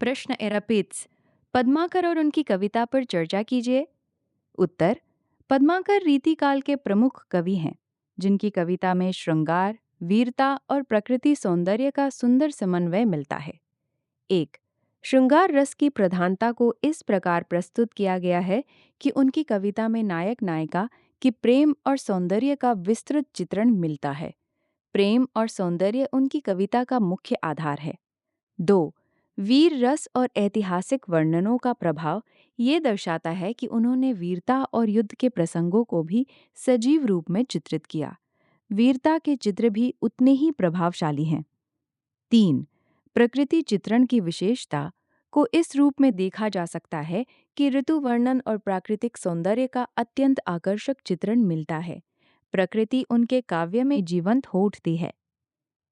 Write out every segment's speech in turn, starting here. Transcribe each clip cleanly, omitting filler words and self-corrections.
प्रश्न एरापित्स। पद्माकर और उनकी कविता पर चर्चा कीजिए। उत्तर। पद्माकर रीतिकाल के प्रमुख कवि हैं, जिनकी कविता में श्रृंगार, वीरता और प्रकृति सौंदर्य का सुंदर समन्वय मिलता है। एक। श्रृंगार रस की प्रधानता को इस प्रकार प्रस्तुत किया गया है कि उनकी कविता में नायक नायिका की प्रेम और सौंदर्य का विस्तृत चित्रण मिलता है। प्रेम और सौंदर्य उनकी कविता का मुख्य आधार है। 2। वीर रस और ऐतिहासिक वर्णनों का प्रभाव ये दर्शाता है कि उन्होंने वीरता और युद्ध के प्रसंगों को भी सजीव रूप में चित्रित किया। वीरता के चित्र भी उतने ही प्रभावशाली हैं। 3। प्रकृति चित्रण की विशेषता को इस रूप में देखा जा सकता है कि ऋतु वर्णन और प्राकृतिक सौंदर्य का अत्यंत आकर्षक चित्रण मिलता है। प्रकृति उनके काव्य में जीवंत हो उठती है।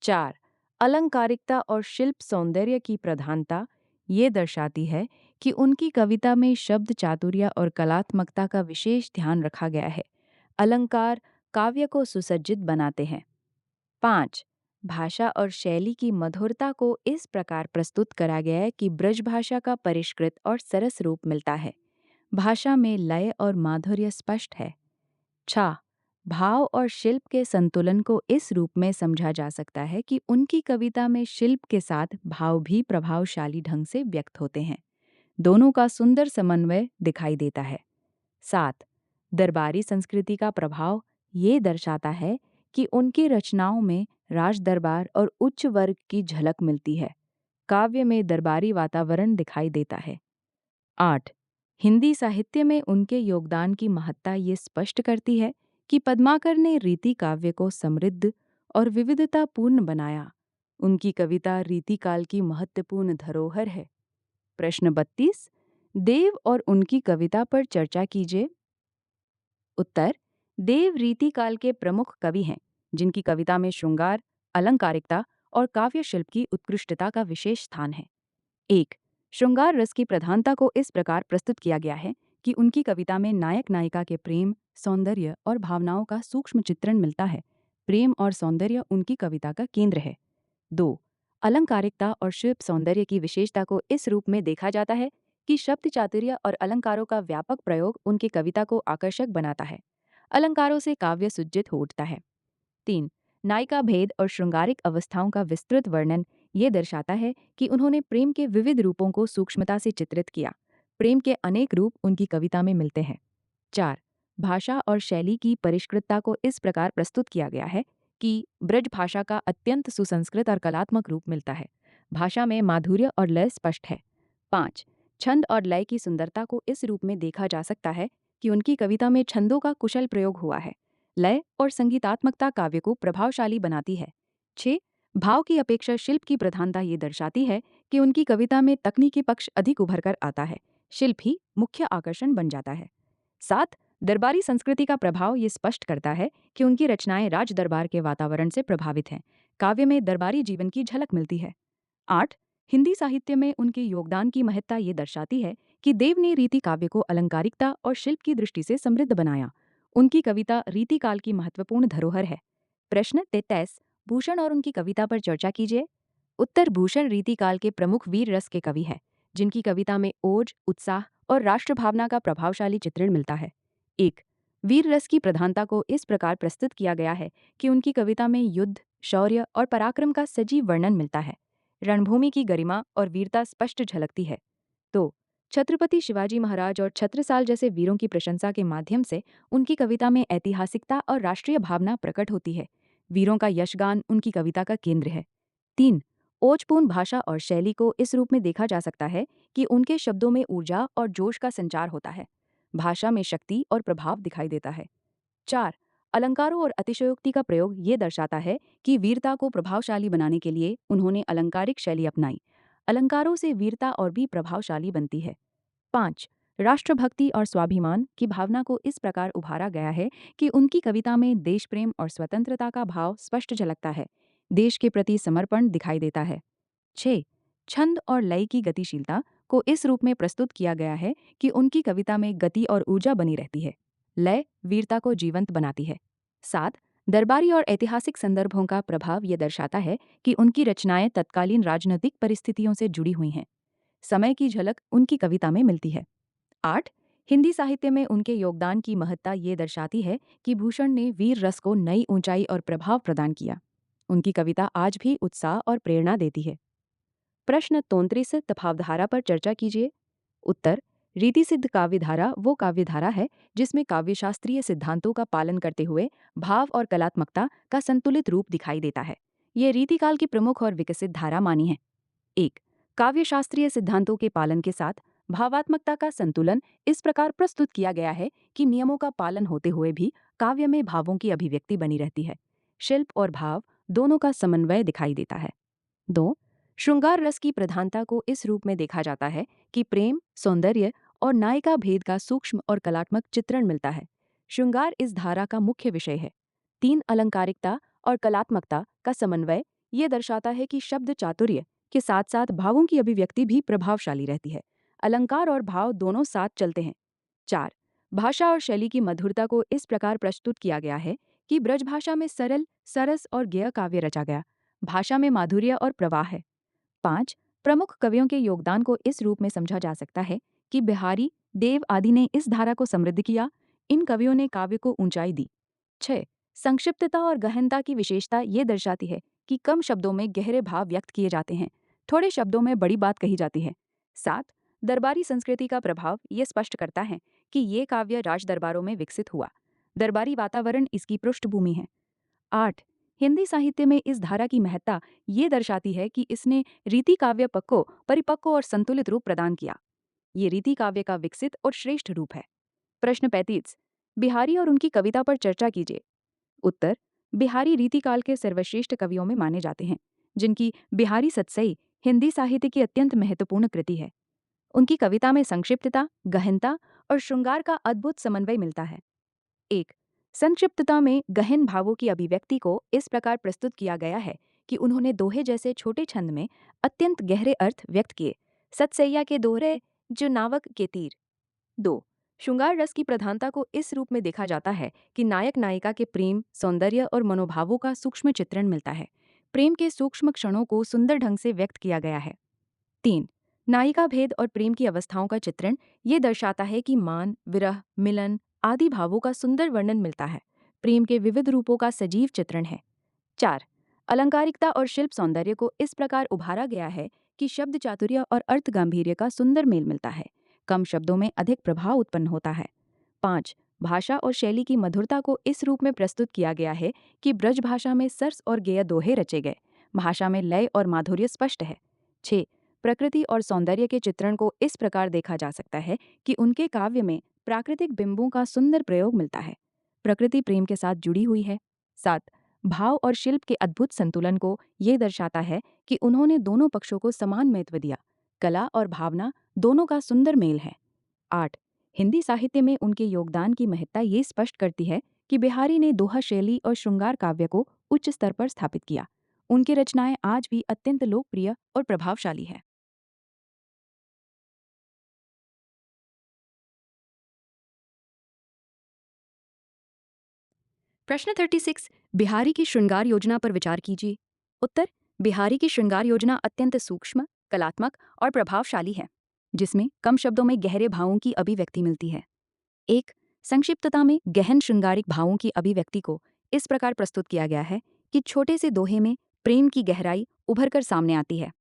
4। अलंकारिकता और शिल्प सौंदर्य की प्रधानता ये दर्शाती है कि उनकी कविता में शब्द चातुर्य और कलात्मकता का विशेष ध्यान रखा गया है। अलंकार काव्य को सुसज्जित बनाते हैं। 5। भाषा और शैली की मधुरता को इस प्रकार प्रस्तुत करा गया है कि ब्रज भाषा का परिष्कृत और सरस रूप मिलता है। भाषा में लय और माधुर्य स्पष्ट है। 6। भाव और शिल्प के संतुलन को इस रूप में समझा जा सकता है कि उनकी कविता में शिल्प के साथ भाव भी प्रभावशाली ढंग से व्यक्त होते हैं। दोनों का सुंदर समन्वय दिखाई देता है। 7। दरबारी संस्कृति का प्रभाव ये दर्शाता है कि उनकी रचनाओं में राज दरबार और उच्च वर्ग की झलक मिलती है। काव्य में दरबारी वातावरण दिखाई देता है। 8। हिंदी साहित्य में उनके योगदान की महत्ता ये स्पष्ट करती है कि पद्माकर ने रीति काव्य को समृद्ध और विविधतापूर्ण बनाया। उनकी कविता रीतिकाल की महत्वपूर्ण धरोहर है। प्रश्न 32। देव और उनकी कविता पर चर्चा कीजिए। उत्तर। देव रीतिकाल के प्रमुख कवि हैं, जिनकी कविता में श्रृंगार, अलंकारिकता और काव्य शिल्प की उत्कृष्टता का विशेष स्थान है। 1। श्रृंगार रस की प्रधानता को इस प्रकार प्रस्तुत किया गया है कि उनकी कविता में नायक नायिका के प्रेम, सौंदर्य और भावनाओं का सूक्ष्म चित्रण मिलता है। प्रेम और सौंदर्य उनकी कविता का केंद्र है। 2। अलंकारिकता और शिल्प सौंदर्य की विशेषता को इस रूप में देखा जाता है कि शब्द चातुर्य और अलंकारों का व्यापक प्रयोग उनकी कविता को आकर्षक बनाता है। अलंकारों से काव्य सुज्जित हो उठता है। 3। नायिका भेद और श्रृंगारिक अवस्थाओं का विस्तृत वर्णन ये दर्शाता है कि उन्होंने प्रेम के विविध रूपों को सूक्ष्मता से चित्रित किया। प्रेम के अनेक रूप उनकी कविता में मिलते हैं। 4। भाषा और शैली की परिष्कृतता को इस प्रकार प्रस्तुत किया गया है कि ब्रज भाषा का अत्यंत सुसंस्कृत और कलात्मक रूप मिलता है। भाषा में माधुर्य और लय स्पष्ट है। 5। छंद और लय की सुंदरता को इस रूप में देखा जा सकता है कि उनकी कविता में छंदों का कुशल प्रयोग हुआ है। लय और संगीतात्मकता काव्य को प्रभावशाली बनाती है। 6। भाव की अपेक्षा शिल्प की प्रधानता ये दर्शाती है कि उनकी कविता में तकनीकी पक्ष अधिक उभर कर आता है। शिल्प ही मुख्य आकर्षण बन जाता है। 7। दरबारी संस्कृति का प्रभाव ये स्पष्ट करता है कि उनकी रचनाएं राज दरबार के वातावरण से प्रभावित हैं। काव्य में दरबारी जीवन की झलक मिलती है। 8। हिंदी साहित्य में उनके योगदान की महत्ता ये दर्शाती है कि देव ने रीति काव्य को अलंकारिकता और शिल्प की दृष्टि से समृद्ध बनाया। उनकी कविता रीतिकाल की महत्वपूर्ण धरोहर है। प्रश्न 33। भूषण और उनकी कविता पर चर्चा कीजिए। उत्तर। भूषण रीतिकाल के प्रमुख वीर रस के कवि हैं, जिनकी कविता में ओज, उत्साह और राष्ट्रभावना का प्रभावशाली चित्रण मिलता है। 1। वीर रस की प्रधानता को इस प्रकार प्रस्तुत किया गया है कि उनकी कविता में युद्ध, शौर्य और पराक्रम का सजीव वर्णन मिलता है। रणभूमि की गरिमा और वीरता स्पष्ट झलकती है। 2। छत्रपति शिवाजी महाराज और छत्रसाल जैसे वीरों की प्रशंसा के माध्यम से उनकी कविता में ऐतिहासिकता और राष्ट्रीय भावना प्रकट होती है। वीरों का यशगान उनकी कविता का केंद्र है। 3। ओजपूर्ण भाषा और शैली को इस रूप में देखा जा सकता है कि उनके शब्दों में ऊर्जा और जोश का संचार होता है। भाषा में शक्ति और प्रभाव दिखाई देता है। 4। अलंकारों और अतिशयोक्ति का प्रयोग ये दर्शाता है कि वीरता को प्रभावशाली बनाने के लिए उन्होंने अलंकारिक शैली अपनाई। अलंकारों से वीरता और भी प्रभावशाली बनती है। 5। राष्ट्रभक्ति और स्वाभिमान की भावना को इस प्रकार उभारा गया है कि उनकी कविता में देश प्रेम और स्वतंत्रता का भाव स्पष्ट झलकता है। देश के प्रति समर्पण दिखाई देता है। 6। छंद और लय की गतिशीलता को इस रूप में प्रस्तुत किया गया है कि उनकी कविता में गति और ऊर्जा बनी रहती है। लय वीरता को जीवंत बनाती है। 7। दरबारी और ऐतिहासिक संदर्भों का प्रभाव यह दर्शाता है कि उनकी रचनाएं तत्कालीन राजनीतिक परिस्थितियों से जुड़ी हुई हैं। समय की झलक उनकी कविता में मिलती है। 8. हिंदी साहित्य में उनके योगदान की महत्ता ये दर्शाती है कि भूषण ने वीर रस को नई ऊंचाई और प्रभाव प्रदान किया। उनकी कविता आज भी उत्साह और प्रेरणा देती है। प्रश्न 33 तफावधारा पर चर्चा कीजिए। उत्तर: रीति सिद्ध काव्यधारा वो काव्यधारा है जिसमें काव्यशास्त्रीय सिद्धांतों का पालन करते हुए भाव और कलात्मकता का संतुलित रूप दिखाई देता है। ये रीतिकाल की प्रमुख और विकसित धारा मानी है। 1. काव्यशास्त्रीय सिद्धांतों के पालन के साथ भावात्मकता का संतुलन इस प्रकार प्रस्तुत किया गया है कि नियमों का पालन होते हुए भी काव्य में भावों की अभिव्यक्ति बनी रहती है। शिल्प और भाव दोनों का समन्वय दिखाई देता है। 2. श्रृंगार रस की प्रधानता को इस रूप में देखा जाता है कि प्रेम, सौंदर्य और नायिका भेद का सूक्ष्म और कलात्मक चित्रण मिलता है। श्रृंगार इस धारा का मुख्य विषय है। 3. अलंकारिकता और कलात्मकता का समन्वय ये दर्शाता है कि शब्द चातुर्य के साथ साथ भावों की अभिव्यक्ति भी प्रभावशाली रहती है। अलंकार और भाव दोनों साथ चलते हैं। 4. भाषा और शैली की मधुरता को इस प्रकार प्रस्तुत किया गया है कि ब्रजभाषा में सरल, सरस और गेय काव्य रचा गया। भाषा में माधुर्य और प्रवाह है। 5. प्रमुख कवियों के योगदान को इस रूप में समझा जा सकता है कि बिहारी, देव आदि ने इस धारा को समृद्ध किया। इन कवियों ने काव्य को ऊंचाई दी। 6. संक्षिप्तता और गहनता की विशेषता ये दर्शाती है कि कम शब्दों में गहरे भाव व्यक्त किए जाते हैं, थोड़े शब्दों में बड़ी बात कही जाती है। 7. दरबारी संस्कृति का प्रभाव ये स्पष्ट करता है कि ये काव्य राज दरबारों में विकसित हुआ। दरबारी वातावरण इसकी पृष्ठभूमि है। 8. हिंदी साहित्य में इस धारा की महत्ता ये दर्शाती है कि इसने रीति काव्य पक को परिपक्व और संतुलित रूप प्रदान किया। ये रीति काव्य का विकसित और श्रेष्ठ रूप है। प्रश्न 35. बिहारी और उनकी कविता पर चर्चा कीजिए। उत्तर: बिहारी रीतिकाल के सर्वश्रेष्ठ कवियों में माने जाते हैं, जिनकी बिहारी सतसई हिंदी साहित्य की अत्यंत महत्वपूर्ण कृति है। उनकी कविता में संक्षिप्तता, गहनता और श्रृंगार का अद्भुत समन्वय मिलता है। 1. संक्षिप्तता में गहन भावों की अभिव्यक्ति को इस प्रकार प्रस्तुत किया गया है कि उन्होंने दोहे जैसे छोटे छंद में अत्यंत गहरे अर्थ व्यक्त किए। सतसैया के दोहरे जो नावक के तीर। 2. श्रृंगार रस की प्रधानता को इस रूप में देखा जाता है कि नायक नायिका के प्रेम, सौंदर्य और मनोभावों का सूक्ष्म चित्रण मिलता है। प्रेम के सूक्ष्म क्षणों को सुंदर ढंग से व्यक्त किया गया है। 3. नायिका भेद और प्रेम की अवस्थाओं का चित्रण ये दर्शाता है कि मान, विरह, मिलन आदि भावों का सुंदर वर्णन मिलता है। प्रेम के विविध रूपों का सजीव चित्रण है। 4. अलंकारिकता और शिल्प सौंदर्य को इस प्रकार उभारा गया है कि शब्द चातुर्य और अर्थ गांभीर्य का सुंदर मेल मिलता है। कम शब्दों में अधिक प्रभाव उत्पन्न होता है। 5. भाषा और शैली की मधुरता को इस रूप में प्रस्तुत किया गया है कि ब्रज भाषा में सरस और गेय दोहे रचे गए। भाषा में लय और माधुर्य स्पष्ट है। 6. प्रकृति और सौंदर्य के चित्रण को इस प्रकार देखा जा सकता है कि उनके काव्य में प्राकृतिक बिंबों का सुंदर प्रयोग मिलता है। प्रकृति प्रेम के साथ जुड़ी हुई है। 7. भाव और शिल्प के अद्भुत संतुलन को ये दर्शाता है कि उन्होंने दोनों पक्षों को समान महत्व दिया। कला और भावना दोनों का सुंदर मेल है। 8. हिंदी साहित्य में उनके योगदान की महत्ता ये स्पष्ट करती है कि बिहारी ने दोहा शैली और श्रृंगार काव्य को उच्च स्तर पर स्थापित किया। उनकी रचनाएं आज भी अत्यंत लोकप्रिय और प्रभावशाली है। प्रश्न 36. बिहारी की श्रृंगार योजना पर विचार कीजिए। उत्तर: बिहारी की श्रृंगार योजना अत्यंत सूक्ष्म, कलात्मक और प्रभावशाली है, जिसमें कम शब्दों में गहरे भावों की अभिव्यक्ति मिलती है। 1. संक्षिप्तता में गहन श्रृंगारिक भावों की अभिव्यक्ति को इस प्रकार प्रस्तुत किया गया है कि छोटे से दोहे में प्रेम की गहराई उभर कर सामने आती है।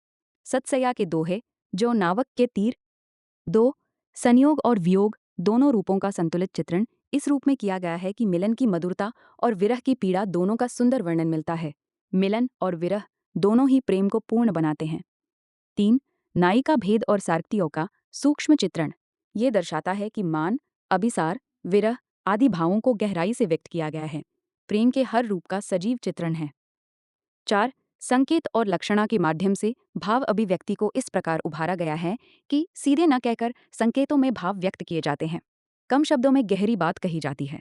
सतसैया के दोहे जो नावक के तीर। 2. संयोग और वियोग दोनों रूपों का संतुलित चित्रण इस रूप में किया गया है कि मिलन की मधुरता और विरह की पीड़ा दोनों का सुंदर वर्णन मिलता है। मिलन और विरह दोनों ही प्रेम को पूर्ण बनाते हैं। 3. नायिका भेद और सार्क्तियों का सूक्ष्म चित्रण ये दर्शाता है कि मान, अभिसार, विरह आदि भावों को गहराई से व्यक्त किया गया है। प्रेम के हर रूप का सजीव चित्रण है। 4. संकेत और लक्षणा के माध्यम से भाव अभिव्यक्ति को इस प्रकार उभारा गया है कि सीधे न कहकर संकेतों में भाव व्यक्त किए जाते हैं। कम शब्दों में गहरी बात कही जाती है।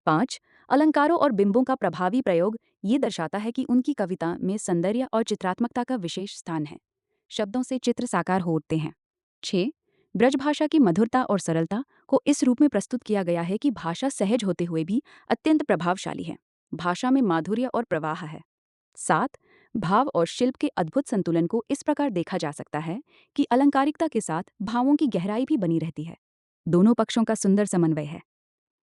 5. अलंकारों और बिंबों का प्रभावी प्रयोग ये दर्शाता है कि उनकी कविता में सौंदर्य और चित्रात्मकता का विशेष स्थान है। शब्दों से चित्र साकार हो उठते हैं। 6. ब्रजभाषा की मधुरता और सरलता को इस रूप में प्रस्तुत किया गया है कि भाषा सहज होते हुए भी अत्यंत प्रभावशाली है। भाषा में माधुर्य और प्रवाह है। 7. भाव और शिल्प के अद्भुत संतुलन को इस प्रकार देखा जा सकता है कि अलंकारिकता के साथ भावों की गहराई भी बनी रहती है। दोनों पक्षों का सुंदर समन्वय है।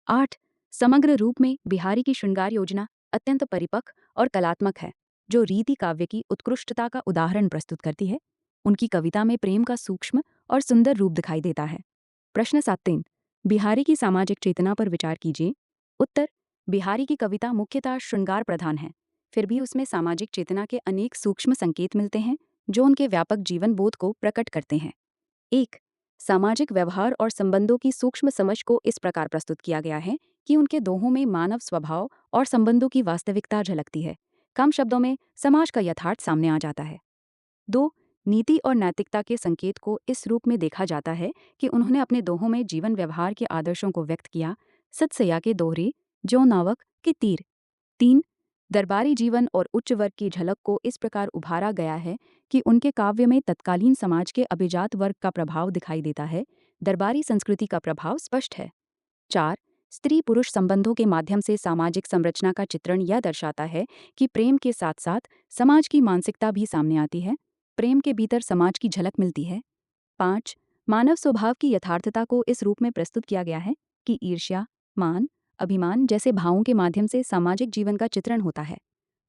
8 समग्र रूप में बिहारी की श्रृंगार योजना अत्यंत परिपक्व और कलात्मक है, जो रीति काव्य की उत्कृष्टता का उदाहरण प्रस्तुत करती है। उनकी कविता में प्रेम का सूक्ष्म और सुंदर रूप दिखाई देता है। प्रश्न 7 बिहारी की सामाजिक चेतना पर विचार कीजिए। उत्तर बिहारी की कविता मुख्यतः श्रृंगार प्रधान है, फिर भी उसमें सामाजिक चेतना के अनेक सूक्ष्म संकेत मिलते हैं जो उनके व्यापक जीवन बोध को प्रकट करते हैं। 1 सामाजिक व्यवहार और संबंधों की सूक्ष्म समझ को इस प्रकार प्रस्तुत किया गया है कि उनके दोहों में मानव स्वभाव और संबंधों की वास्तविकता झलकती है। कम शब्दों में समाज का यथार्थ सामने आ जाता है। 2 नीति और नैतिकता के संकेत को इस रूप में देखा जाता है कि उन्होंने अपने दोहों में जीवन व्यवहार के आदर्शों को व्यक्त किया। सतसैया के दोहरे, जो नावक के तीर। 3 दरबारी जीवन और उच्च वर्ग की झलक को इस प्रकार उभारा गया है कि उनके काव्य में तत्कालीन समाज के अभिजात वर्ग का प्रभाव दिखाई देता है। दरबारी संस्कृति का प्रभाव स्पष्ट है। 4 स्त्री पुरुष संबंधों के माध्यम से सामाजिक संरचना का चित्रण यह दर्शाता है कि प्रेम के साथ साथ समाज की मानसिकता भी सामने आती है। प्रेम के भीतर समाज की झलक मिलती है। 5 मानव स्वभाव की यथार्थता को इस रूप में प्रस्तुत किया गया है कि ईर्ष्या, मान, अभिमान जैसे भावों के माध्यम से सामाजिक जीवन का चित्रण होता है।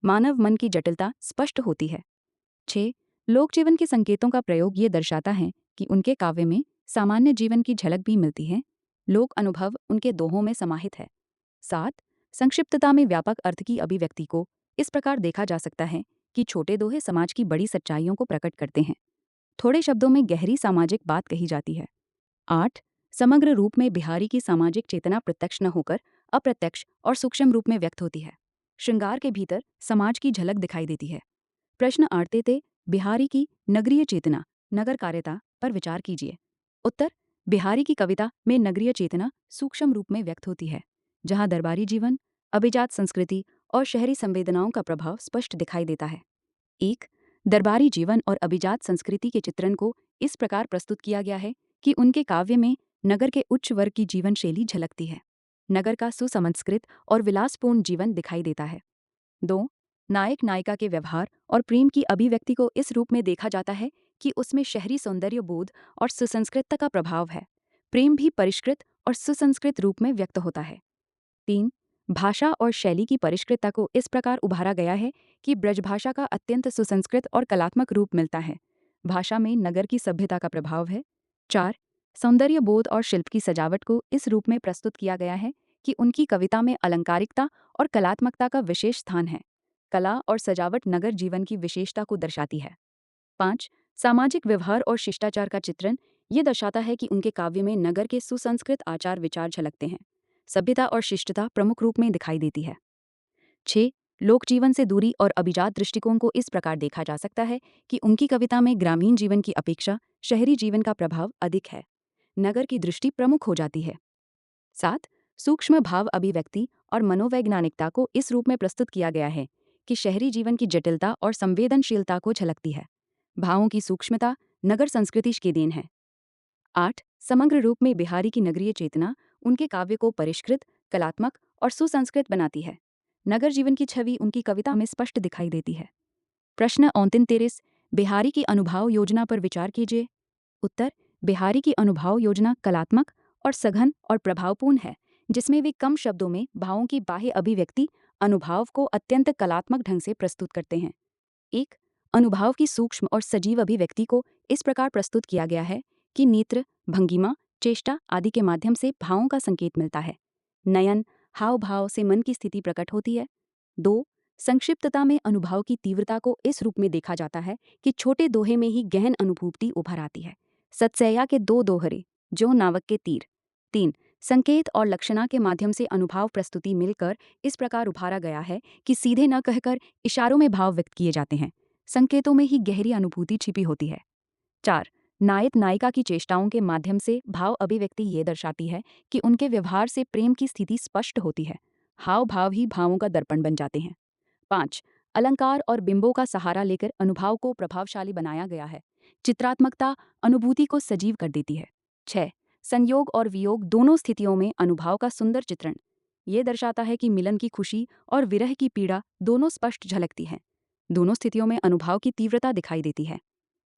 मानव मन की जटिलता स्पष्ट होती है। 6 लोक जीवन के संकेतों का प्रयोग ये दर्शाता है कि उनके काव्य में सामान्य जीवन की झलक भी मिलती है। लोक अनुभव उनके दोहों में समाहित है। 7 संक्षिप्तता में व्यापक अर्थ की अभिव्यक्ति को इस प्रकार देखा जा सकता है कि छोटे दोहे समाज की बड़ी सच्चाइयों को प्रकट करते हैं। थोड़े शब्दों में गहरी सामाजिक बात कही जाती है। 8 समग्र रूप में बिहारी की सामाजिक चेतना प्रत्यक्ष न होकर अप्रत्यक्ष और सूक्ष्म रूप में व्यक्त होती है। श्रृंगार के भीतर समाज की झलक दिखाई देती है। प्रश्न 8 थे बिहारी की नगरीय चेतना, नगर कार्यता पर विचार कीजिए। उत्तर बिहारी की कविता में नगरीय चेतना सूक्ष्म रूप में व्यक्त होती है, जहाँ दरबारी जीवन, अभिजात संस्कृति और शहरी संवेदनाओं का प्रभाव स्पष्ट दिखाई देता है। 1 दरबारी जीवन और अभिजात संस्कृति के चित्रण को इस प्रकार प्रस्तुत किया गया है कि उनके काव्य में नगर के उच्च वर्ग की जीवन शैली झलकती है। नगर का सुसंस्कृत और विलासपूर्ण जीवन दिखाई देता है। 2 नायक नायिका के व्यवहार और प्रेम की अभिव्यक्ति को इस रूप में देखा जाता है कि उसमें शहरी सौंदर्य बोध और सुसंस्कृतता का प्रभाव है। प्रेम भी परिष्कृत और सुसंस्कृत रूप में व्यक्त होता है। 3 भाषा और शैली की परिष्कृतता को इस प्रकार उभारा गया है कि ब्रजभाषा का अत्यंत सुसंस्कृत और कलात्मक रूप मिलता है। भाषा में नगर की सभ्यता का प्रभाव है। 4 सौंदर्य बोध और शिल्प की सजावट को इस रूप में प्रस्तुत किया गया है कि उनकी कविता में अलंकारिकता और कलात्मकता का विशेष स्थान है। कला और सजावट नगर जीवन की विशेषता को दर्शाती है। 5 सामाजिक व्यवहार और शिष्टाचार का चित्रण ये दर्शाता है कि उनके काव्य में नगर के सुसंस्कृत आचार विचार झलकते हैं। सभ्यता और शिष्टता प्रमुख रूप में दिखाई देती है। 6 लोक जीवन से दूरी और अभिजात दृष्टिकोण को इस प्रकार देखा जा सकता है कि उनकी कविता में ग्रामीण जीवन की अपेक्षा शहरी जीवन का प्रभाव अधिक है। नगर की दृष्टि प्रमुख हो जाती है। 7 सूक्ष्म भाव अभिव्यक्ति और मनोवैज्ञानिकता को इस रूप में प्रस्तुत किया गया है कि शहरी जीवन की जटिलता और संवेदनशीलता को झलकती है। भावों की सूक्ष्मता नगर संस्कृति की देन है। 8 समग्र रूप में बिहारी की नगरीय चेतना उनके काव्य को परिष्कृत, कलात्मक और सुसंस्कृत बनाती है। नगर जीवन की छवि उनकी कविता में स्पष्ट दिखाई देती है। प्रश्न 29 बिहारी की अनुभाव योजना पर विचार कीजिए। उत्तर बिहारी की अनुभाव योजना कलात्मक और सघन और प्रभावपूर्ण है, जिसमें वे कम शब्दों में भावों की बाह्य अभिव्यक्ति अनुभाव को अत्यंत कलात्मक ढंग से प्रस्तुत करते हैं। 1 अनुभाव की सूक्ष्म और सजीव अभिव्यक्ति को इस प्रकार प्रस्तुत किया गया है कि नेत्र, भंगिमा, चेष्टा आदि के माध्यम से भावों का संकेत मिलता है। नयन, हाव भाव से मन की स्थिति प्रकट होती है। 2 संक्षिप्तता में अनुभाव की तीव्रता को इस रूप में देखा जाता है कि छोटे दोहे में ही गहन अनुभूति उभर आती है। सतसैया के 2 दोहरे, जो नावक के तीर। 3 संकेत और लक्षणा के माध्यम से अनुभाव प्रस्तुति मिलकर इस प्रकार उभारा गया है कि सीधे न कहकर इशारों में भाव व्यक्त किए जाते हैं। संकेतों में ही गहरी अनुभूति छिपी होती है। 4 नायक नायिका की चेष्टाओं के माध्यम से भाव अभिव्यक्ति ये दर्शाती है कि उनके व्यवहार से प्रेम की स्थिति स्पष्ट होती है। हाव भाव ही भावों का दर्पण बन जाते हैं। 5 अलंकार और बिंबों का सहारा लेकर अनुभाव को प्रभावशाली बनाया गया है। चित्रात्मकता अनुभूति को सजीव कर देती है। 6 संयोग और वियोग दोनों स्थितियों में अनुभाव का सुंदर चित्रण ये दर्शाता है कि मिलन की खुशी और विरह की पीड़ा दोनों स्पष्ट झलकती है। दोनों स्थितियों में अनुभव की तीव्रता दिखाई देती है।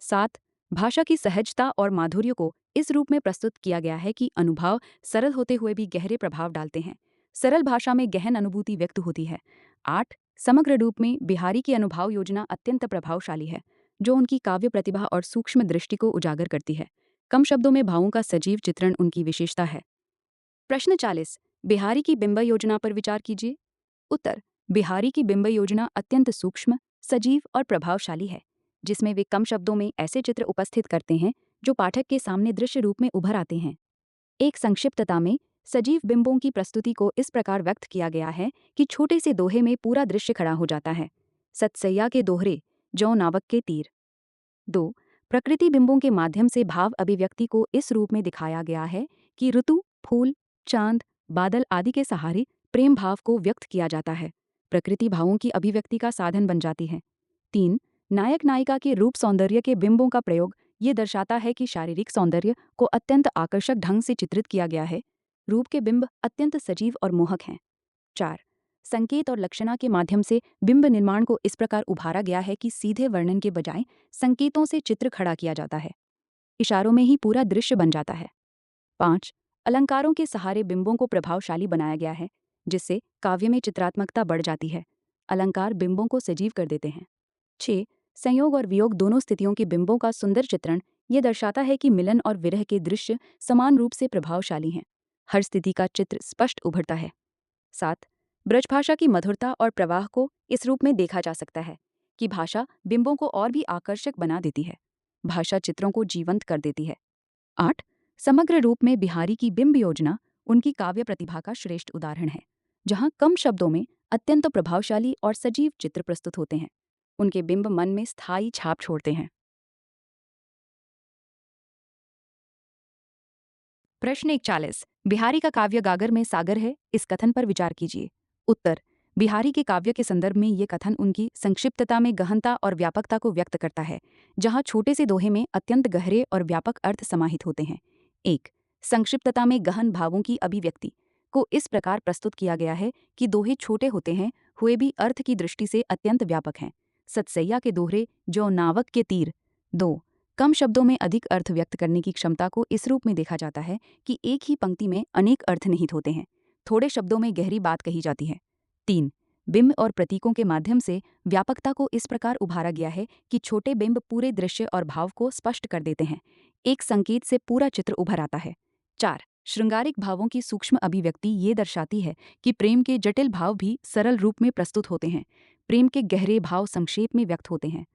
7. भाषा की सहजता और माधुर्य को इस रूप में प्रस्तुत किया गया है कि अनुभव सरल होते हुए भी गहरे प्रभाव डालते हैं। सरल भाषा में गहन अनुभूति व्यक्त होती है। 8. समग्र रूप में बिहारी की अनुभव योजना अत्यंत प्रभावशाली है, जो उनकी काव्य प्रतिभा और सूक्ष्म दृष्टि को उजागर करती है। कम शब्दों में भावों का सजीव चित्रण उनकी विशेषता है। प्रश्न 40. बिहारी की बिंब योजना पर विचार कीजिए। उत्तर: बिहारी की बिंब योजना अत्यंत सूक्ष्म, सजीव और प्रभावशाली है, जिसमें वे कम शब्दों में ऐसे चित्र उपस्थित करते हैं जो पाठक के सामने दृश्य रूप में उभर आते हैं। एक संक्षिप्तता में सजीव बिंबों की प्रस्तुति को इस प्रकार व्यक्त किया गया है कि छोटे से दोहे में पूरा दृश्य खड़ा हो जाता है। सतसैया के दोहरे, जौ नावक के तीर। 2. प्रकृति बिंबों के माध्यम से भाव अभिव्यक्ति को इस रूप में दिखाया गया है कि ऋतु, फूल, चांद, बादल आदि के सहारे प्रेम भाव को व्यक्त किया जाता है। प्रकृति भावों की अभिव्यक्ति का साधन बन जाती है। 3. नायक नायिका के रूप सौंदर्य के बिंबों का प्रयोग ये दर्शाता है कि शारीरिक सौंदर्य को अत्यंत आकर्षक ढंग से चित्रित किया गया है। रूप के बिंब अत्यंत सजीव और मोहक हैं। 4. संकेत और लक्षणा के माध्यम से बिंब निर्माण को इस प्रकार उभारा गया है कि सीधे वर्णन के बजाय संकेतों से चित्र खड़ा किया जाता है। इशारों में ही पूरा दृश्य बन जाता है। 5. अलंकारों के सहारे बिंबों को प्रभावशाली बनाया गया है, जिससे काव्य में चित्रात्मकता बढ़ जाती है। अलंकार बिंबों को सजीव कर देते हैं। 6. संयोग और वियोग दोनों स्थितियों के बिंबों का सुंदर चित्रण ये दर्शाता है कि मिलन और विरह के दृश्य समान रूप से प्रभावशाली हैं। हर स्थिति का चित्र स्पष्ट उभरता है। 7. ब्रजभाषा की मधुरता और प्रवाह को इस रूप में देखा जा सकता है कि भाषा बिंबों को और भी आकर्षक बना देती है। भाषा चित्रों को जीवंत कर देती है। 8. समग्र रूप में बिहारी की बिंब योजना उनकी काव्य प्रतिभा का श्रेष्ठ उदाहरण है, जहाँ कम शब्दों में अत्यंत प्रभावशाली और सजीव चित्र प्रस्तुत होते हैं। उनके बिंब मन में स्थायी छाप छोड़ते हैं। प्रश्न 41. बिहारी का काव्य गागर में सागर है, इस कथन पर विचार कीजिए। उत्तर: बिहारी के काव्य के संदर्भ में ये कथन उनकी संक्षिप्तता में गहनता और व्यापकता को व्यक्त करता है, जहाँ छोटे से दोहे में अत्यंत गहरे और व्यापक अर्थ समाहित होते हैं। 1. संक्षिप्तता में गहन भावों की अभिव्यक्ति को इस प्रकार प्रस्तुत किया गया है कि दोहे छोटे होते हैं हुए भी अर्थ की दृष्टि से अत्यंत व्यापक हैं। सतसैया के दोहरे, जो नावक के तीर। 2. कम शब्दों में अधिक अर्थ व्यक्त करने की क्षमता को इस रूप में देखा जाता है कि एक ही पंक्ति में अनेक अर्थ निहित होते हैं। थोड़े शब्दों में गहरी बात कही जाती है। 3. बिंब और प्रतीकों के माध्यम से व्यापकता को इस प्रकार उभारा गया है कि छोटे बिंब पूरे दृश्य और भाव को स्पष्ट कर देते हैं। एक संकेत से पूरा चित्र उभर आता है। 4. श्रृंगारिक भावों की सूक्ष्म अभिव्यक्ति ये दर्शाती है कि प्रेम के जटिल भाव भी सरल रूप में प्रस्तुत होते हैं। प्रेम के गहरे भाव संक्षेप में व्यक्त होते हैं।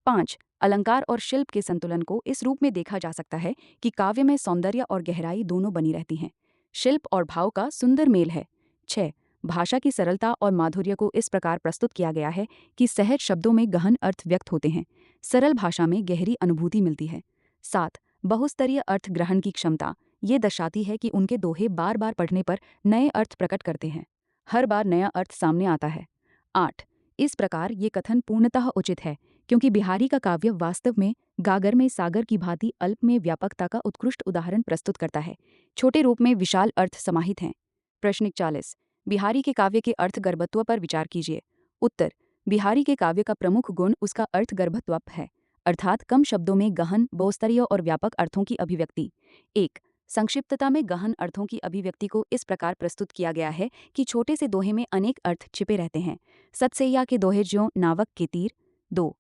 5. अलंकार और शिल्प के संतुलन को इस रूप में देखा जा सकता है कि काव्य में सौंदर्य और गहराई दोनों बनी रहती हैं। शिल्प और भाव का सुंदर मेल है। 6. भाषा की सरलता और माधुर्य को इस प्रकार प्रस्तुत किया गया है कि सहज शब्दों में गहन अर्थ व्यक्त होते हैं। सरल भाषा में गहरी अनुभूति मिलती है। 7. बहुस्तरीय अर्थ ग्रहण की क्षमता ये दर्शाती है कि उनके दोहे बार बार पढ़ने पर नए अर्थ प्रकट करते हैं। हर बार नया अर्थ सामने आता है। 8. इस प्रकार ये कथन पूर्णतः उचित है, क्योंकि बिहारी का काव्य वास्तव में गागर में सागर की भांति अल्प में व्यापकता का उत्कृष्ट उदाहरण प्रस्तुत करता है। छोटे रूप में विशाल अर्थ समाहित हैं। प्रश्न 41. बिहारी के काव्य के अर्थगर्भत्व पर विचार कीजिए। उत्तर: बिहारी के काव्य का प्रमुख गुण उसका अर्थगर्भत्व है, अर्थात कम शब्दों में गहन, बहुस्तरीय और व्यापक अर्थों की अभिव्यक्ति। 1. संक्षिप्तता में गहन अर्थों की अभिव्यक्ति को इस प्रकार प्रस्तुत किया गया है कि छोटे से दोहे में अनेक अर्थ छिपे रहते हैं। सतसैया के दोहे, जो नावक के तीर। 2.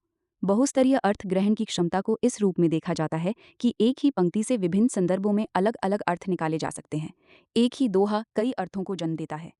बहुस्तरीय अर्थ ग्रहण की क्षमता को इस रूप में देखा जाता है कि एक ही पंक्ति से विभिन्न संदर्भों में अलग अलग अर्थ निकाले जा सकते हैं। एक ही दोहा कई अर्थों को जन्म देता है।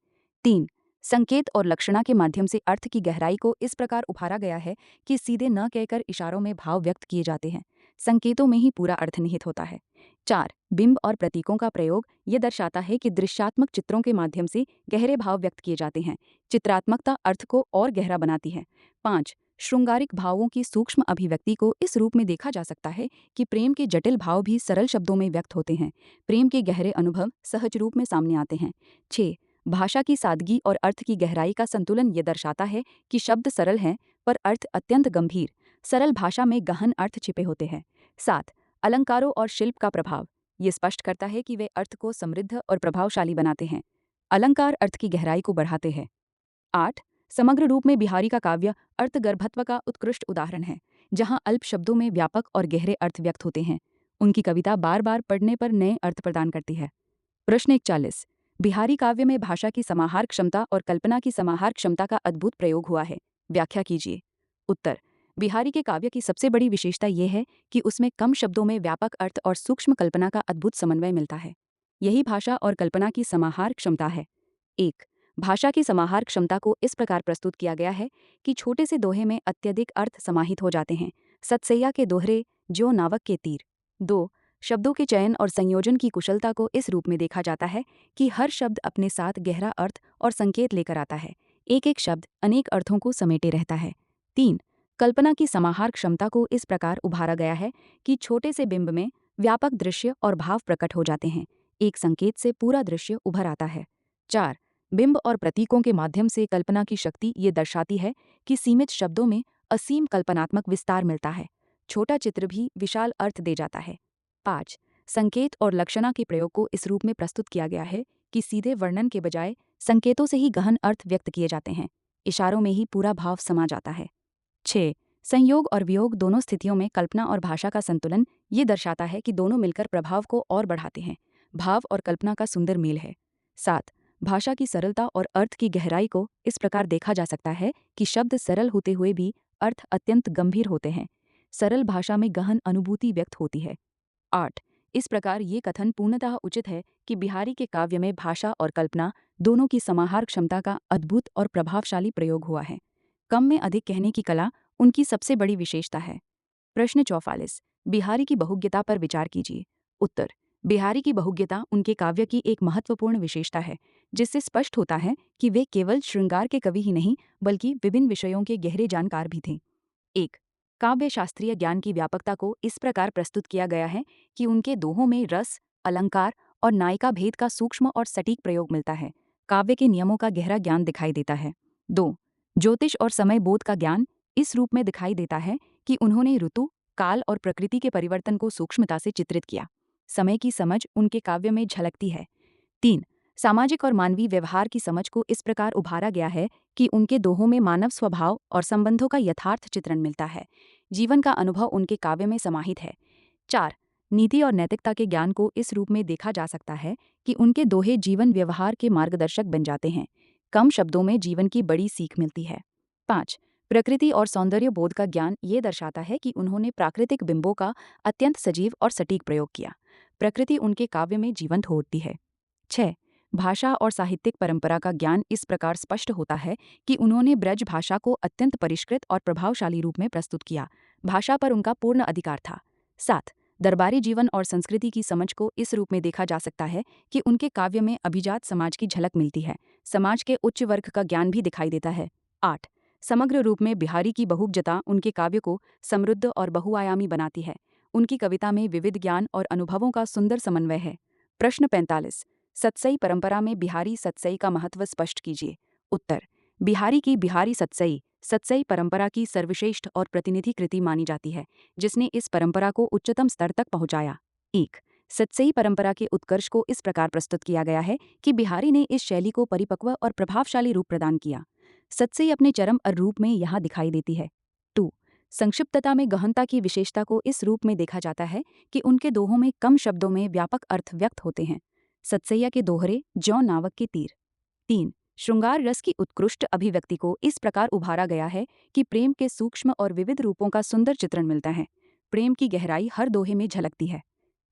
3. संकेत और लक्षणा के माध्यम से अर्थ की गहराई को इस प्रकार उभारा गया है कि सीधे न कहकर इशारों में भाव व्यक्त किए जाते हैं। संकेतों में ही पूरा अर्थ निहित होता है। 4. बिंब और प्रतीकों का प्रयोग ये दर्शाता है कि दृश्यात्मक चित्रों के माध्यम से गहरे भाव व्यक्त किए जाते हैं। चित्रात्मकता अर्थ को और गहरा बनाती है। 5. श्रृंगारिक भावों की सूक्ष्म अभिव्यक्ति को इस रूप में देखा जा सकता है कि प्रेम के जटिल भाव भी सरल शब्दों में व्यक्त होते हैं। प्रेम के गहरे अनुभव सहज रूप में सामने आते हैं। 6. भाषा की सादगी और अर्थ की गहराई का संतुलन ये दर्शाता है कि शब्द सरल हैं पर अर्थ अत्यंत गंभीर। सरल भाषा में गहन अर्थ छिपे होते हैं। 7. अलंकारों और शिल्प का प्रभाव ये स्पष्ट करता है कि वे अर्थ को समृद्ध और प्रभावशाली बनाते हैं। अलंकार अर्थ की गहराई को बढ़ाते हैं। 8. समग्र रूप में बिहारी का काव्य अर्थगर्भत्व का उत्कृष्ट उदाहरण है, जहां अल्प शब्दों में व्यापक और गहरे अर्थ व्यक्त होते हैं। उनकी कविता बार बार पढ़ने पर नए अर्थ प्रदान करती है। प्रश्न 41। बिहारी काव्य में भाषा की समाहार क्षमता और कल्पना की समाहार क्षमता का अद्भुत प्रयोग हुआ है। व्याख्या कीजिए। उत्तर। बिहारी के काव्य की सबसे बड़ी विशेषता यह है कि उसमें कम शब्दों में व्यापक अर्थ और सूक्ष्म कल्पना का अद्भुत समन्वय मिलता है। यही भाषा और कल्पना की समाहार क्षमता है। 1। भाषा की समाहार क्षमता को इस प्रकार प्रस्तुत किया गया है कि छोटे से दोहे में अत्यधिक अर्थ समाहित हो जाते हैं। सतसैया के दोहरे, जो नावक के तीर। 2। शब्दों के चयन और संयोजन की कुशलता को इस रूप में देखा जाता है कि हर शब्द अपने साथ गहरा अर्थ और संकेत लेकर आता है। एक एक शब्द अनेक अर्थों को समेटे रहता है। 3। कल्पना की समाहार क्षमता को इस प्रकार उभारा गया है कि छोटे से बिंब में व्यापक दृश्य और भाव प्रकट हो जाते हैं। एक संकेत से पूरा दृश्य उभर आता है। 4। बिंब और प्रतीकों के माध्यम से कल्पना की शक्ति ये दर्शाती है कि सीमित शब्दों में असीम कल्पनात्मक विस्तार मिलता है। छोटा चित्र भी विशाल अर्थ दे जाता है। 5। संकेत और लक्षणा के प्रयोग को इस रूप में प्रस्तुत किया गया है कि सीधे वर्णन के बजाय संकेतों से ही गहन अर्थ व्यक्त किए जाते हैं। इशारों में ही पूरा भाव समा जाता है। 6। संयोग और वियोग दोनों स्थितियों में कल्पना और भाषा का संतुलन ये दर्शाता है कि दोनों मिलकर प्रभाव को और बढ़ाते हैं। भाव और कल्पना का सुंदर मेल है। 7। भाषा की सरलता और अर्थ की गहराई को इस प्रकार देखा जा सकता है कि शब्द सरल होते हुए भी अर्थ अत्यंत गंभीर होते हैं। सरल भाषा में गहन अनुभूति व्यक्त होती है। 8। इस प्रकार ये कथन पूर्णतः उचित है कि बिहारी के काव्य में भाषा और कल्पना दोनों की समाहार क्षमता का अद्भुत और प्रभावशाली प्रयोग हुआ है। कम में अधिक कहने की कला उनकी सबसे बड़ी विशेषता है। प्रश्न 44। बिहारी की बहुज्ञता पर विचार कीजिए। उत्तर। बिहारी की बहुज्ञता उनके काव्य की एक महत्वपूर्ण विशेषता है, जिससे स्पष्ट होता है कि वे केवल श्रृंगार के कवि ही नहीं बल्कि विभिन्न विषयों के गहरे जानकार भी थे। 1। काव्य शास्त्रीय ज्ञान की व्यापकता को इस प्रकार प्रस्तुत किया गया है कि उनके दोहों में रस, अलंकार और नायिका भेद का सूक्ष्म और सटीक प्रयोग मिलता है। काव्य के नियमों का गहरा ज्ञान दिखाई देता है। 2। ज्योतिष और समय बोध का ज्ञान इस रूप में दिखाई देता है कि उन्होंने ऋतु, काल और प्रकृति के परिवर्तन को सूक्ष्मता से चित्रित किया। समय की समझ उनके काव्य में झलकती है। 3। सामाजिक और मानवीय व्यवहार की समझ को इस प्रकार उभारा गया है कि उनके दोहों में मानव स्वभाव और संबंधों का यथार्थ चित्रण मिलता है। जीवन का अनुभव उनके काव्य में समाहित है। 4। नीति और नैतिकता के ज्ञान को इस रूप में देखा जा सकता है कि उनके दोहे जीवन व्यवहार के मार्गदर्शक बन जाते हैं। कम शब्दों में जीवन की बड़ी सीख मिलती है। 5। प्रकृति और सौंदर्य बोध का ज्ञान ये दर्शाता है कि उन्होंने प्राकृतिक बिंबों का अत्यंत सजीव और सटीक प्रयोग किया। प्रकृति उनके काव्य में जीवंत होती है। 6। भाषा और साहित्यिक परंपरा का ज्ञान इस प्रकार स्पष्ट होता है कि उन्होंने ब्रज भाषा को अत्यंत परिष्कृत और प्रभावशाली रूप में प्रस्तुत किया। भाषा पर उनका पूर्ण अधिकार था। 7। दरबारी जीवन और संस्कृति की समझ को इस रूप में देखा जा सकता है कि उनके काव्य में अभिजात समाज की झलक मिलती है। समाज के उच्च वर्ग का ज्ञान भी दिखाई देता है। 8। समग्र रूप में बिहारी की बहुज्ञता उनके काव्य को समृद्ध और बहुआयामी बनाती है। उनकी कविता में विविध ज्ञान और अनुभवों का सुंदर समन्वय है। प्रश्न 45। सतसई परंपरा में बिहारी सतसई का महत्व स्पष्ट कीजिए। उत्तर। बिहारी की बिहारी सतसई सतसई परंपरा की सर्वश्रेष्ठ और प्रतिनिधि कृति मानी जाती है, जिसने इस परंपरा को उच्चतम स्तर तक पहुंचाया। 1। सतसई परंपरा के उत्कर्ष को इस प्रकार प्रस्तुत किया गया है कि बिहारी ने इस शैली को परिपक्व और प्रभावशाली रूप प्रदान किया। सतसई अपने चरम रूप में यहाँ दिखाई देती है। 2। संक्षिप्तता में गहनता की विशेषता को इस रूप में देखा जाता है कि उनके दोहों में कम शब्दों में व्यापक अर्थ व्यक्त होते हैं। सतसैया के दोहरे, ज्यों नावक के तीर। 3। श्रृंगार रस की उत्कृष्ट अभिव्यक्ति को इस प्रकार उभारा गया है कि प्रेम के सूक्ष्म और विविध रूपों का सुंदर चित्रण मिलता है। प्रेम की गहराई हर दोहे में झलकती है।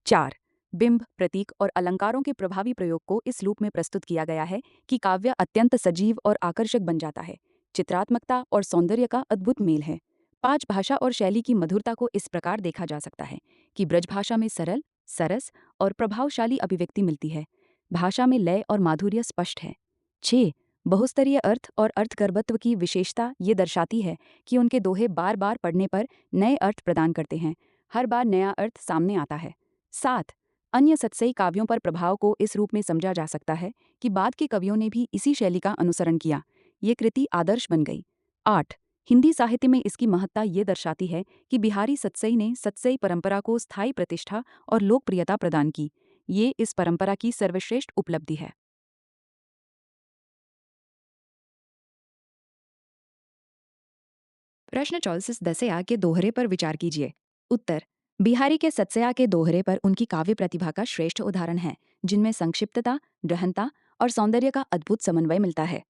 4। बिंब, प्रतीक और अलंकारों के प्रभावी प्रयोग को इस रूप में प्रस्तुत किया गया है कि काव्य अत्यंत सजीव और आकर्षक बन जाता है। चित्रात्मकता और सौंदर्य का अद्भुत मेल है। 5। भाषा और शैली की मधुरता को इस प्रकार देखा जा सकता है कि ब्रजभाषा में सरल, सरस और प्रभावशाली अभिव्यक्ति मिलती है। भाषा में लय और माधुर्य स्पष्ट है। 6। बहुस्तरीय अर्थ और अर्थगर्भत्व की विशेषता ये दर्शाती है कि उनके दोहे बार बार पढ़ने पर नए अर्थ प्रदान करते हैं। हर बार नया अर्थ सामने आता है। 7। अन्य सतसई काव्यों पर प्रभाव को इस रूप में समझा जा सकता है कि बाद के कवियों ने भी इसी शैली का अनुसरण किया। ये कृति आदर्श बन गई। 8। हिंदी साहित्य में इसकी महत्ता ये दर्शाती है कि बिहारी सतसई ने सतसई परंपरा को स्थायी प्रतिष्ठा और लोकप्रियता प्रदान की। ये इस परंपरा की सर्वश्रेष्ठ उपलब्धि है। प्रश्न 34 दसया के दोहरे पर विचार कीजिए। उत्तर, बिहारी के सत्सया के दोहरे पर उनकी काव्य प्रतिभा का श्रेष्ठ उदाहरण है, जिनमें संक्षिप्तता, गहनता और सौंदर्य का अद्भुत समन्वय मिलता है।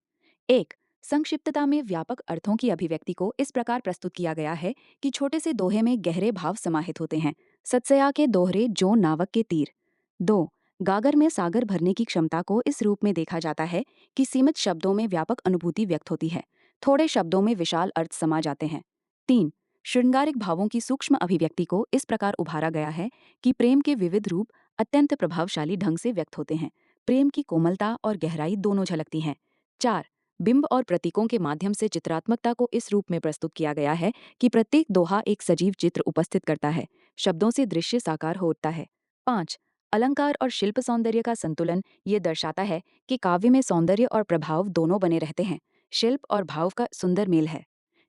एक, संक्षिप्तता में व्यापक अर्थों की अभिव्यक्ति को इस प्रकार प्रस्तुत किया गया है कि छोटे से दोहे में गहरे भाव समाहित होते हैं। सत्सया के दोहरे जो नावक के तीर। दो, गागर में सागर भरने की क्षमता को इस रूप में देखा जाता है कि सीमित शब्दों में व्यापक अनुभूति व्यक्त होती है, थोड़े शब्दों में विशाल अर्थ समा जाते हैं। तीन, श्रृंगारिक भावों की सूक्ष्म अभिव्यक्ति को इस प्रकार उभारा गया है कि प्रेम के विविध रूप अत्यंत प्रभावशाली ढंग से व्यक्त होते हैं। प्रेम की कोमलता और गहराई दोनों झलकती हैं। चार, बिंब और प्रतीकों के माध्यम से चित्रात्मकता को इस रूप में प्रस्तुत किया गया है कि प्रत्येक दोहा एक सजीव चित्र उपस्थित करता है, शब्दों से दृश्य साकार हो उठता है। पाँच, अलंकार और शिल्प सौंदर्य का संतुलन ये दर्शाता है कि काव्य में सौंदर्य और प्रभाव दोनों बने रहते हैं, शिल्प और भाव का सुंदर मेल है।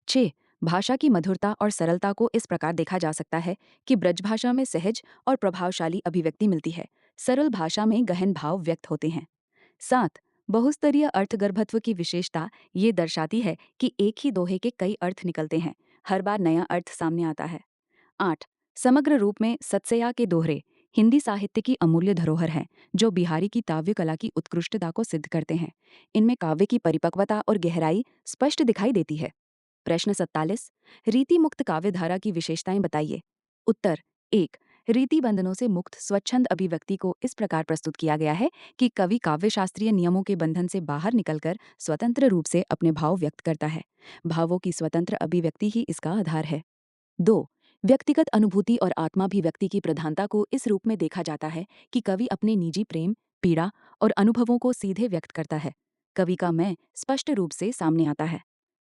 6, भाषा की मधुरता और सरलता को इस प्रकार देखा जा सकता है कि ब्रजभाषा में सहज और प्रभावशाली अभिव्यक्ति मिलती है, सरल भाषा में गहन भाव व्यक्त होते हैं। 7, बहुस्तरीय अर्थगर्भत्व की विशेषता ये दर्शाती है कि एक ही दोहे के कई अर्थ निकलते हैं, हर बार नया अर्थ सामने आता है। 8, समग्र रूप में सत्सया के दोहरे हिंदी साहित्य की अमूल्य धरोहर हैं, जो बिहारी की काव्य कला की उत्कृष्टता को सिद्ध करते हैं। इनमें काव्य की परिपक्वता और गहराई स्पष्ट दिखाई देती है। प्रश्न 47, रीति मुक्त काव्यधारा की विशेषताएं बताइए। उत्तर, एक, रीति बंधनों से मुक्त स्वच्छंद अभिव्यक्ति को इस प्रकार प्रस्तुत किया गया है कि कवि काव्य शास्त्रीय नियमों के बंधन से बाहर निकलकर स्वतंत्र रूप से अपने भाव व्यक्त करता है। भावों की स्वतंत्र अभिव्यक्ति ही इसका आधार है। 2, व्यक्तिगत अनुभूति और आत्माभिव्यक्ति की प्रधानता को इस रूप में देखा जाता है कि कवि अपने निजी प्रेम, पीड़ा और अनुभवों को सीधे व्यक्त करता है। कवि का मैं स्पष्ट रूप से सामने आता है।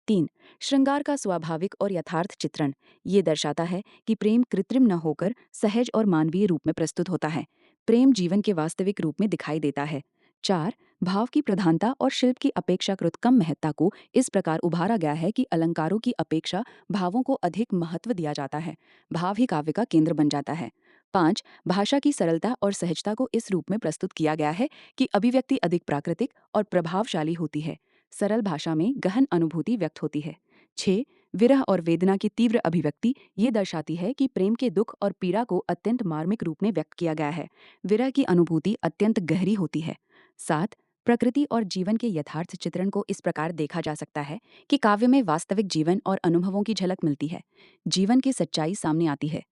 3, श्रृंगार का स्वाभाविक और यथार्थ चित्रण ये दर्शाता है कि प्रेम कृत्रिम न होकर सहज और मानवीय रूप में प्रस्तुत होता है। प्रेम जीवन के वास्तविक रूप में दिखाई देता है। 4, भाव की प्रधानता और शिल्प की अपेक्षाकृत कम महत्ता को इस प्रकार उभारा गया है कि अलंकारों की अपेक्षा भावों को अधिक महत्व दिया जाता है। भाव ही काव्य का केंद्र बन जाता है। 5, भाषा की सरलता और सहजता को इस रूप में प्रस्तुत किया गया है कि अभिव्यक्ति अधिक प्राकृतिक और प्रभावशाली होती है। सरल भाषा में गहन अनुभूति व्यक्त होती है। 6, विरह और वेदना की तीव्र अभिव्यक्ति ये दर्शाती है कि प्रेम के दुख और पीड़ा को अत्यंत मार्मिक रूप में व्यक्त किया गया है। विरह की अनुभूति अत्यंत गहरी होती है। 7, प्रकृति और जीवन के यथार्थ चित्रण को इस प्रकार देखा जा सकता है कि काव्य में वास्तविक जीवन और अनुभवों की झलक मिलती है, जीवन की सच्चाई सामने आती है।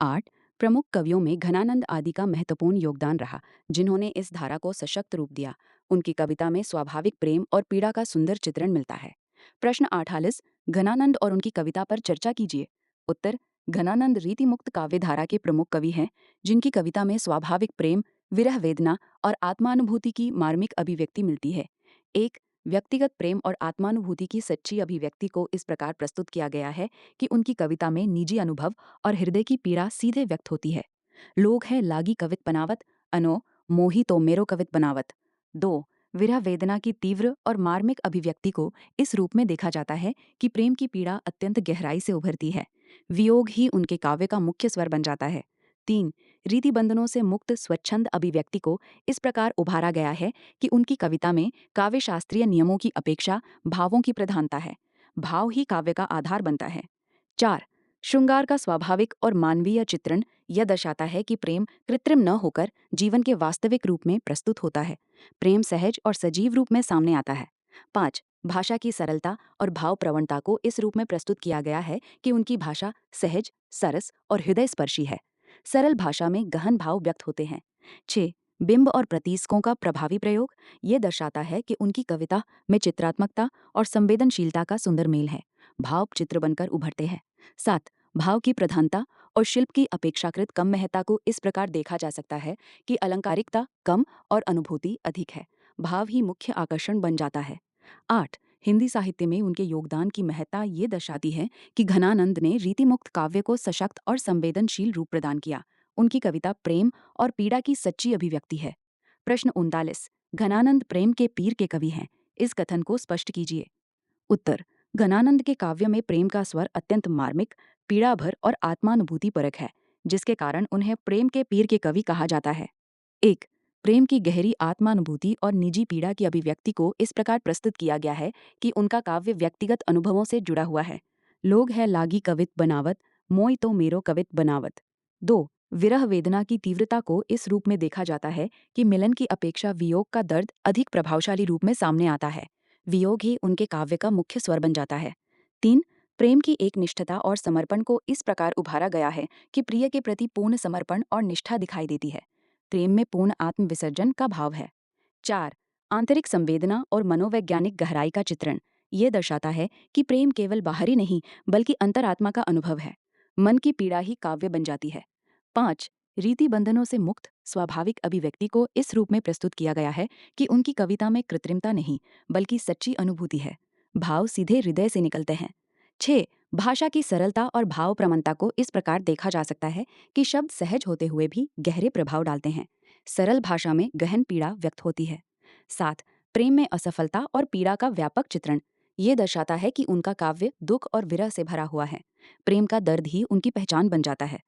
8, प्रमुख कवियों में घनानंद आदि का महत्वपूर्ण योगदान रहा, जिन्होंने इस धारा को सशक्त रूप दिया। उनकी कविता में स्वाभाविक प्रेम और पीड़ा का सुंदर चित्रण मिलता है। प्रश्न 48, घनानंद और उनकी कविता पर चर्चा कीजिए। उत्तर, घनानंद रीतिमुक्त काव्यधारा के प्रमुख कवि हैं, जिनकी कविता में स्वाभाविक प्रेम, विरह वेदना और आत्मानुभूति की मार्मिक अभिव्यक्ति मिलती है। एक, व्यक्तिगत प्रेम और आत्मानुभूति की सच्ची अभिव्यक्ति को इस प्रकार प्रस्तुत किया गया है कि उनकी कविता में निजी अनुभव और हृदय की पीड़ा सीधे व्यक्त होती है। लोग है लागी कवित बनावत, अनो मोही तो मेरो कवित बनावत। 2, विरह वेदना की तीव्र और मार्मिक अभिव्यक्ति को इस रूप में देखा जाता है कि प्रेम की पीड़ा अत्यंत गहराई से उभरती है। वियोग ही उनके काव्य का मुख्य स्वर बन जाता है। 3, रीति बंधनों से मुक्त स्वच्छंद अभिव्यक्ति को इस प्रकार उभारा गया है कि उनकी कविता में काव्य शास्त्रीय नियमों की अपेक्षा भावों की प्रधानता है। भाव ही काव्य का आधार बनता है। 4, श्रृंगार का स्वाभाविक और मानवीय चित्रण यह दर्शाता है कि प्रेम कृत्रिम न होकर जीवन के वास्तविक रूप में प्रस्तुत होता है। प्रेम सहज और सजीव रूप में सामने आता है। 5, भाषा की सरलता और भाव प्रवणता को इस रूप में प्रस्तुत किया गया है कि उनकी भाषा सहज, सरस और हृदय स्पर्शी है। सरल भाषा में गहन भाव व्यक्त होते हैं। 6, बिंब और प्रतीकों का प्रभावी प्रयोग ये दर्शाता है कि उनकी कविता में चित्रात्मकता और संवेदनशीलता का सुंदर मेल है। भाव चित्र बनकर उभरते हैं। 7, भाव की प्रधानता और शिल्प की अपेक्षाकृत कम महत्ता को इस प्रकार देखा जा सकता है कि अलंकारिकता कम और अनुभूति अधिक है। भाव ही मुख्य आकर्षण बन जाता है। 8, हिंदी साहित्य में उनके योगदान की महत्ता ये दर्शाती है कि घनानंद ने रीतिमुक्त काव्य को सशक्त और संवेदनशील रूप प्रदान किया। उनकी कविता प्रेम और पीड़ा की सच्ची अभिव्यक्ति है। प्रश्न 39, घनानंद प्रेम के पीर के कवि हैं, इस कथन को स्पष्ट कीजिए। उत्तर, घनानंद के काव्य में प्रेम का स्वर अत्यंत मार्मिक, पीड़ाभर और आत्मानुभूति परक है, जिसके कारण उन्हें प्रेम के पीर के कवि कहा जाता है। 1, प्रेम की गहरी आत्मानुभूति और निजी पीड़ा की अभिव्यक्ति को इस प्रकार प्रस्तुत किया गया है कि उनका काव्य व्यक्तिगत अनुभवों से जुड़ा हुआ है। लोग है लागी कवित बनावत, मोय तो मेरो कवित बनावत। 2 विरह वेदना की तीव्रता को इस रूप में देखा जाता है कि मिलन की अपेक्षा वियोग का दर्द अधिक प्रभावशाली रूप में सामने आता है। वियोग ही उनके काव्य का मुख्य स्वर बन जाता है। 3 प्रेम की एक निष्ठता और समर्पण को इस प्रकार उभारा गया है कि प्रिय के प्रति पूर्ण समर्पण और निष्ठा दिखाई देती है। प्रेम में पूर्ण आत्मविसर्जन का भाव है। 4 आंतरिक संवेदना और मनोवैज्ञानिक गहराई का चित्रण ये दर्शाता है कि प्रेम केवल बाहरी नहीं बल्कि अंतरात्मा का अनुभव है। मन की पीड़ा ही काव्य बन जाती है। 5 रीति बंधनों से मुक्त स्वाभाविक अभिव्यक्ति को इस रूप में प्रस्तुत किया गया है कि उनकी कविता में कृत्रिमता नहीं बल्कि सच्ची अनुभूति है। भाव सीधे हृदय से निकलते हैं। 6 भाषा की सरलता और भाव प्रमणता को इस प्रकार देखा जा सकता है कि शब्द सहज होते हुए भी गहरे प्रभाव डालते हैं। सरल भाषा में गहन पीड़ा व्यक्त होती है। 7 प्रेम में असफलता और पीड़ा का व्यापक चित्रण ये दर्शाता है कि उनका काव्य दुख और विरह से भरा हुआ है। प्रेम का दर्द ही उनकी पहचान बन जाता है।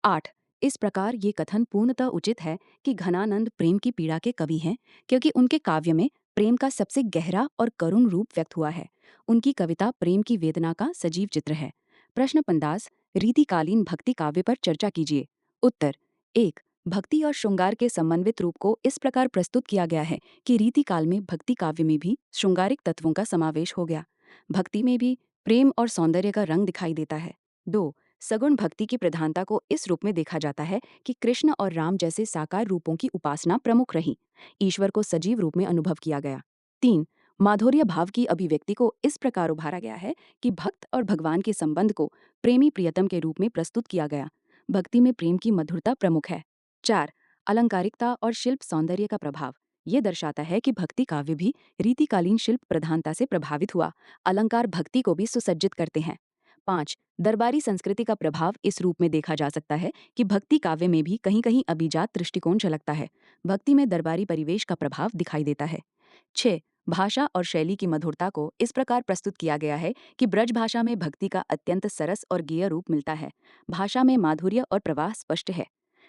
8 इस प्रकार ये कथन पूर्णतः उचित है कि घनानंद प्रेम की पीड़ा के कवि हैं, क्योंकि उनके काव्य में प्रेम का सबसे गहरा और करुण रूप व्यक्त हुआ है। उनकी कविता प्रेम की वेदना का सजीव चित्र है। प्रश्न 50 रीतिकालीन भक्ति काव्य पर चर्चा कीजिए। उत्तर 1 भक्ति और श्रृंगार के समन्वित रूप को इस प्रकार प्रस्तुत किया गया है कि रीतिकाल में भक्ति काव्य में भी श्रृंगारिक तत्वों का समावेश हो गया। भक्ति में भी प्रेम और सौंदर्य का रंग दिखाई देता है। 2 सगुण भक्ति की प्रधानता को इस रूप में देखा जाता है कि कृष्ण और राम जैसे साकार रूपों की उपासना प्रमुख रही। ईश्वर को सजीव रूप में अनुभव किया गया। 3 माधुर्य भाव की अभिव्यक्ति को इस प्रकार उभारा गया है कि भक्त और भगवान के संबंध को प्रेमी प्रियतम के रूप में प्रस्तुत किया गया। भक्ति में प्रेम की मधुरता प्रमुख है। 4 अलंकारिकता और शिल्प सौंदर्य का प्रभाव ये दर्शाता है कि भक्ति काव्य भी रीतिकालीन शिल्प प्रधानता से प्रभावित हुआ। अलंकार भक्ति को भी सुसज्जित करते हैं। 5 दरबारी संस्कृति का प्रभाव इस रूप में देखा जा सकता है कि भक्ति काव्य में भी कहीं कहीं अभिजात दृष्टिकोण झलकता है। भक्ति में दरबारी परिवेश का प्रभाव दिखाई देता है। 6 भाषा और शैली की मधुरता को इस प्रकार प्रस्तुत किया गया है कि ब्रज भाषा में भक्ति का अत्यंत सरस और गेय रूप मिलता है। भाषा में माधुर्य और प्रवाह स्पष्ट है।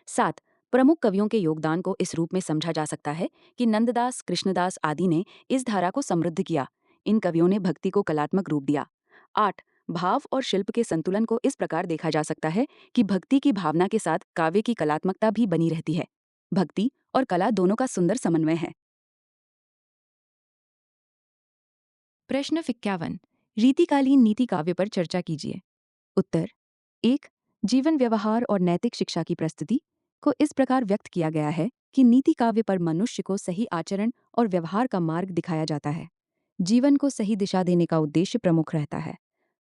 7 प्रमुख कवियों के योगदान को इस रूप में समझा जा सकता है कि नंददास कृष्णदास आदि ने इस धारा को समृद्ध किया। इन कवियों ने भक्ति को कलात्मक रूप दिया। 8 भाव और शिल्प के संतुलन को इस प्रकार देखा जा सकता है कि भक्ति की भावना के साथ काव्य की कलात्मकता भी बनी रहती है। भक्ति और कला दोनों का सुंदर समन्वय है। प्रश्न 51 रीतिकालीन नीति काव्य पर चर्चा कीजिए। उत्तर 1 जीवन व्यवहार और नैतिक शिक्षा की प्रस्तुति को इस प्रकार व्यक्त किया गया है कि नीति काव्य पर मनुष्य को सही आचरण और व्यवहार का मार्ग दिखाया जाता है। जीवन को सही दिशा देने का उद्देश्य प्रमुख रहता है।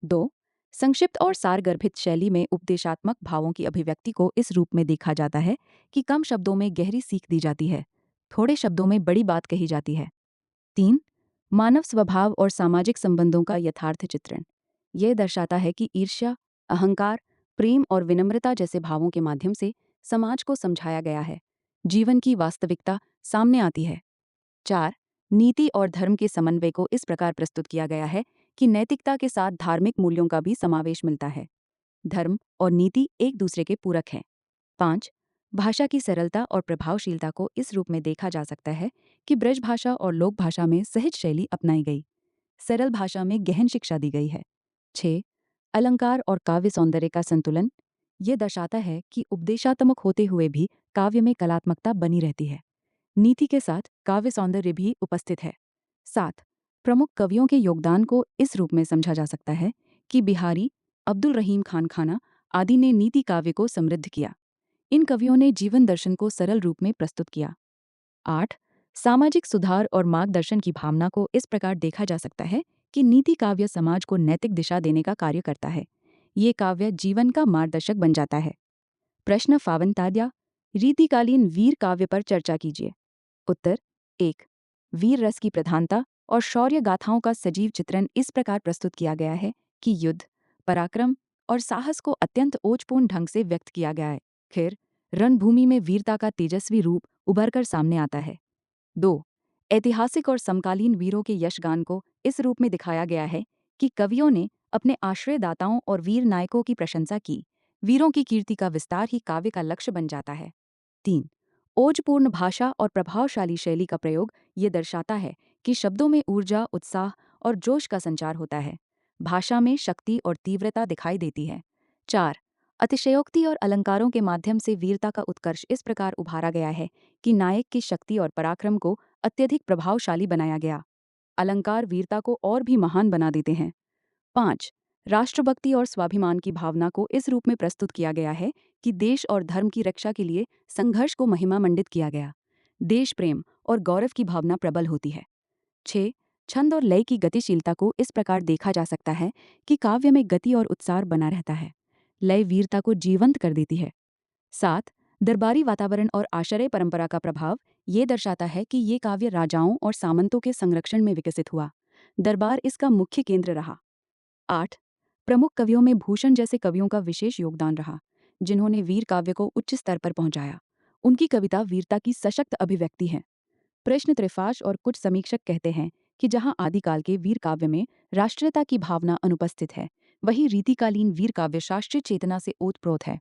2 संक्षिप्त और सारगर्भित शैली में उपदेशात्मक भावों की अभिव्यक्ति को इस रूप में देखा जाता है कि कम शब्दों में गहरी सीख दी जाती है, थोड़े शब्दों में बड़ी बात कही जाती है। 3 मानव स्वभाव और सामाजिक संबंधों का यथार्थ चित्रण यह दर्शाता है कि ईर्ष्या, अहंकार, प्रेम और विनम्रता जैसे भावों के माध्यम से समाज को समझाया गया है। जीवन की वास्तविकता सामने आती है। 4 नीति और धर्म के समन्वय को इस प्रकार प्रस्तुत किया गया है कि नैतिकता के साथ धार्मिक मूल्यों का भी समावेश मिलता है। धर्म और नीति एक दूसरे के पूरक हैं। 5 भाषा की सरलता और प्रभावशीलता को इस रूप में देखा जा सकता है कि ब्रज भाषा और लोक भाषा में सहज शैली अपनाई गई, सरल भाषा में गहन शिक्षा दी गई है। 6 अलंकार और काव्य सौंदर्य का संतुलन ये दर्शाता है कि उपदेशात्मक होते हुए भी काव्य में कलात्मकता बनी रहती है। नीति के साथ काव्य सौंदर्य भी उपस्थित है। 7 प्रमुख कवियों के योगदान को इस रूप में समझा जा सकता है कि बिहारी, अब्दुल रहीम खान खाना आदि ने नीति काव्य को समृद्ध किया। इन कवियों ने जीवन दर्शन को सरल रूप में प्रस्तुत किया। 8 सामाजिक सुधार और मार्गदर्शन की भावना को इस प्रकार देखा जा सकता है कि नीति काव्य समाज को नैतिक दिशा देने का कार्य करता है। ये काव्य जीवन का मार्गदर्शक बन जाता है। प्रश्न 52 रीतिकालीन वीर काव्य पर चर्चा कीजिए। उत्तर 1 वीर रस की प्रधानता और शौर्य गाथाओं का सजीव चित्रण इस प्रकार प्रस्तुत किया गया है कि युद्ध, पराक्रम और साहस को अत्यंत ओजपूर्ण ढंग से व्यक्त किया गया है। फिर रणभूमि में वीरता का तेजस्वी रूप उभरकर सामने आता है। 2 ऐतिहासिक और समकालीन वीरों के यशगान को इस रूप में दिखाया गया है कि कवियों ने अपने आश्रयदाताओं और वीर नायकों की प्रशंसा की। वीरों की कीर्ति का विस्तार ही काव्य का लक्ष्य बन जाता है। 3 ओजपूर्ण भाषा और प्रभावशाली शैली का प्रयोग ये दर्शाता है कि शब्दों में ऊर्जा, उत्साह और जोश का संचार होता है। भाषा में शक्ति और तीव्रता दिखाई देती है। 4. अतिशयोक्ति और अलंकारों के माध्यम से वीरता का उत्कर्ष इस प्रकार उभारा गया है कि नायक की शक्ति और पराक्रम को अत्यधिक प्रभावशाली बनाया गया। अलंकार वीरता को और भी महान बना देते हैं। 5. राष्ट्रभक्ति और स्वाभिमान की भावना को इस रूप में प्रस्तुत किया गया है कि देश और धर्म की रक्षा के लिए संघर्ष को महिमा मंडित किया गया। देश प्रेम और गौरव की भावना प्रबल होती है। 6. छंद और लय की गतिशीलता को इस प्रकार देखा जा सकता है कि काव्य में गति और उत्साह बना रहता है। लय वीरता को जीवंत कर देती है। 7. दरबारी वातावरण और आश्रय परंपरा का प्रभाव ये दर्शाता है कि ये काव्य राजाओं और सामंतों के संरक्षण में विकसित हुआ। दरबार इसका मुख्य केंद्र रहा। 8. प्रमुख कवियों में भूषण जैसे कवियों का विशेष योगदान रहा, जिन्होंने वीर काव्य को उच्च स्तर पर पहुंचाया। उनकी कविता वीरता की सशक्त अभिव्यक्ति है। प्रश्न त्रिफाश और कुछ समीक्षक कहते हैं कि जहां आदिकाल के वीर काव्य में राष्ट्रीयता की भावना अनुपस्थित है, वहीं रीतिकालीन वीर काव्य राष्ट्रीय चेतना से ओतप्रोत है।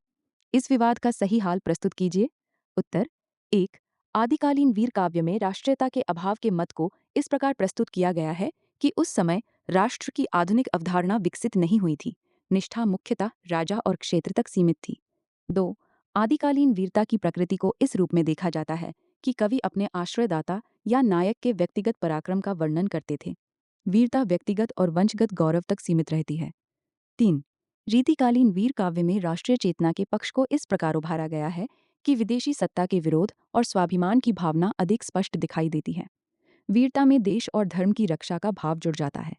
इस विवाद का सही हाल प्रस्तुत कीजिए। उत्तर 1. आदिकालीन वीर काव्य में राष्ट्रीयता के अभाव के मत को इस प्रकार प्रस्तुत किया गया है कि उस समय राष्ट्र की आधुनिक अवधारणा विकसित नहीं हुई थी। निष्ठा मुख्यतः राजा और क्षेत्र तक सीमित थी। 2. आदिकालीन वीरता की प्रकृति को इस रूप में देखा जाता है कि कवि अपने आश्रयदाता या नायक के व्यक्तिगत पराक्रम का वर्णन करते थे। वीरता व्यक्तिगत और वंशगत गौरव तक सीमित रहती है। 3. रीतिकालीन वीर काव्य में राष्ट्रीय चेतना के पक्ष को इस प्रकार उभारा गया है कि विदेशी सत्ता के विरोध और स्वाभिमान की भावना अधिक स्पष्ट दिखाई देती है। वीरता में देश और धर्म की रक्षा का भाव जुड़ जाता है।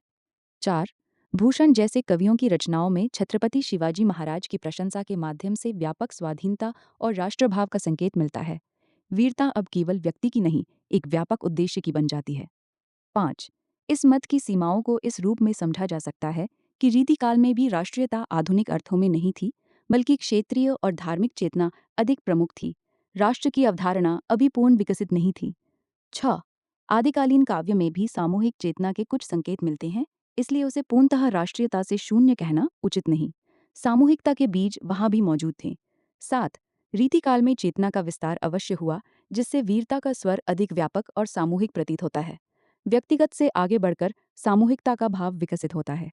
4. भूषण जैसे कवियों की रचनाओं में छत्रपति शिवाजी महाराज की प्रशंसा के माध्यम से व्यापक स्वाधीनता और राष्ट्रभाव का संकेत मिलता है। वीरता अब केवल व्यक्ति की नहीं, एक व्यापक उद्देश्य की बन जाती है। 5. इस मत की सीमाओं को इस रूप में समझा जा सकता है कि रीतिकाल में भी राष्ट्रीयता आधुनिक अर्थों में नहीं थी, बल्कि क्षेत्रीय और धार्मिक चेतना अधिक प्रमुख थी। राष्ट्र की अवधारणा अभी पूर्ण विकसित नहीं थी। 6. आदिकालीन काव्य में भी सामूहिक चेतना के कुछ संकेत मिलते हैं, इसलिए उसे पूर्णतः राष्ट्रीयता से शून्य कहना उचित नहीं। सामूहिकता के बीज वहां भी मौजूद थे। 7. रीतिकाल में चेतना का विस्तार अवश्य हुआ, जिससे वीरता का स्वर अधिक व्यापक और सामूहिक प्रतीत होता है। व्यक्तिगत से आगे बढ़कर सामूहिकता का भाव विकसित होता है।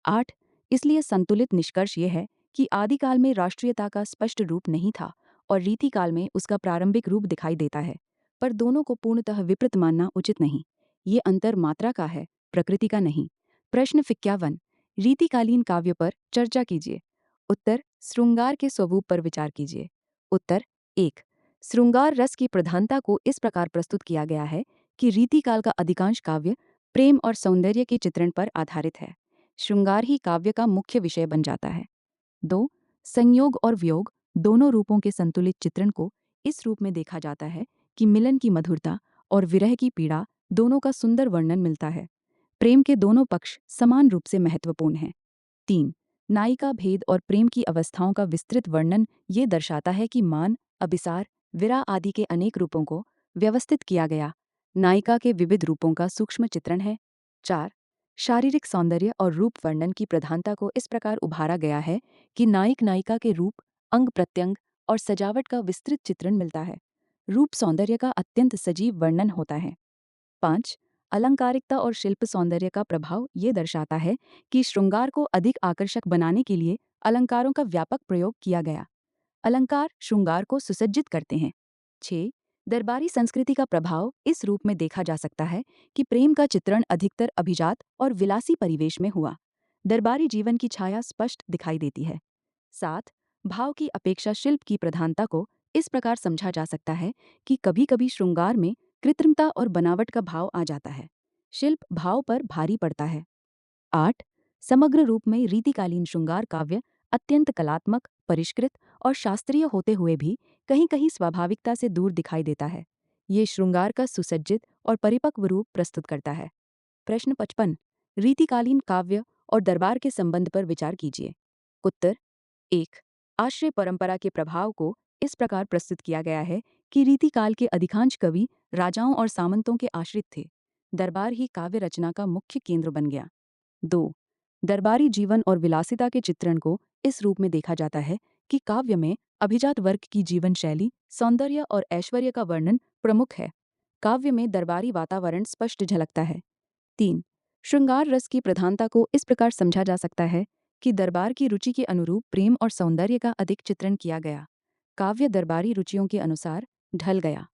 8. इसलिए संतुलित निष्कर्ष यह है कि आदिकाल में राष्ट्रीयता का स्पष्ट रूप नहीं था और रीतिकाल में उसका प्रारंभिक रूप दिखाई देता है, पर दोनों को पूर्णतः विपरीत मानना उचित नहीं। ये अंतर मात्रा का है, प्रकृति का नहीं। प्रश्न 51. रीतिकालीन काव्य पर चर्चा कीजिए। उत्तर श्रृंगार के स्वरूप पर विचार कीजिए। उत्तर 1. श्रृंगार रस की प्रधानता को इस प्रकार प्रस्तुत किया गया है कि रीतिकाल का अधिकांश काव्य प्रेम और सौंदर्य के चित्रण पर आधारित है। श्रृंगार ही काव्य का मुख्य विषय बन जाता है। 2. संयोग और वियोग दोनों रूपों के संतुलित चित्रण को इस रूप में देखा जाता है कि मिलन की मधुरता और विरह की पीड़ा दोनों का सुंदर वर्णन मिलता है। प्रेम के दोनों पक्ष समान रूप से महत्वपूर्ण हैं। 3. नायिका भेद और प्रेम की अवस्थाओं का विस्तृत वर्णन ये दर्शाता है कि मान, अभिसार, विरह आदि के अनेक रूपों को व्यवस्थित किया गया नायिका के विविध रूपों का सूक्ष्म चित्रण है। 4. शारीरिक सौंदर्य और रूप वर्णन की प्रधानता को इस प्रकार उभारा गया है कि नायक नायिका के रूप, अंग प्रत्यंग और सजावट का विस्तृत चित्रण मिलता है। रूप सौंदर्य का अत्यंत सजीव वर्णन होता है। 5. अलंकारिकता और शिल्प सौंदर्य का प्रभाव ये दर्शाता है कि श्रृंगार को अधिक आकर्षक बनाने के लिए अलंकारों का व्यापक प्रयोग किया गया। अलंकार श्रृंगार को सुसज्जित करते हैं। 6. दरबारी संस्कृति का प्रभाव इस रूप में देखा जा सकता है कि प्रेम का चित्रण अधिकतर अभिजात और विलासी परिवेश में हुआ। दरबारी जीवन की छाया स्पष्ट दिखाई देती है। 7. भाव की अपेक्षा शिल्प की प्रधानता को इस प्रकार समझा जा सकता है कि कभी-कभी श्रृंगार में कृत्रिमता और बनावट का भाव आ जाता है। शिल्प भाव पर भारी पड़ता है। 8. समग्र रूप में रीतिकालीन श्रृंगार काव्य अत्यंत कलात्मक, परिष्कृत और शास्त्रीय होते हुए भी कहीं-कहीं स्वाभाविकता से दूर दिखाई देता है। ये श्रृंगार का सुसज्जित और परिपक्व रूप प्रस्तुत करता है। प्रश्न 55. रीतिकालीन काव्य और दरबार के संबंध पर विचार कीजिए। उत्तर 1. आश्रय परंपरा के प्रभाव को इस प्रकार प्रस्तुत किया गया है कि रीतिकाल के अधिकांश कवि राजाओं और सामंतों के आश्रित थे। दरबार ही काव्य रचना का मुख्य केंद्र बन गया। 2. दरबारी जीवन और विलासिता के चित्रण को इस रूप में देखा जाता है कि काव्य में अभिजात वर्ग की जीवन शैली, सौंदर्य और ऐश्वर्य का वर्णन प्रमुख है। काव्य में दरबारी वातावरण स्पष्ट झलकता है। 3. श्रृंगार रस की प्रधानता को इस प्रकार समझा जा सकता है कि दरबार की रुचि के अनुरूप प्रेम और सौंदर्य का अधिक चित्रण किया गया। काव्य दरबारी रुचियों के अनुसार ढल गया।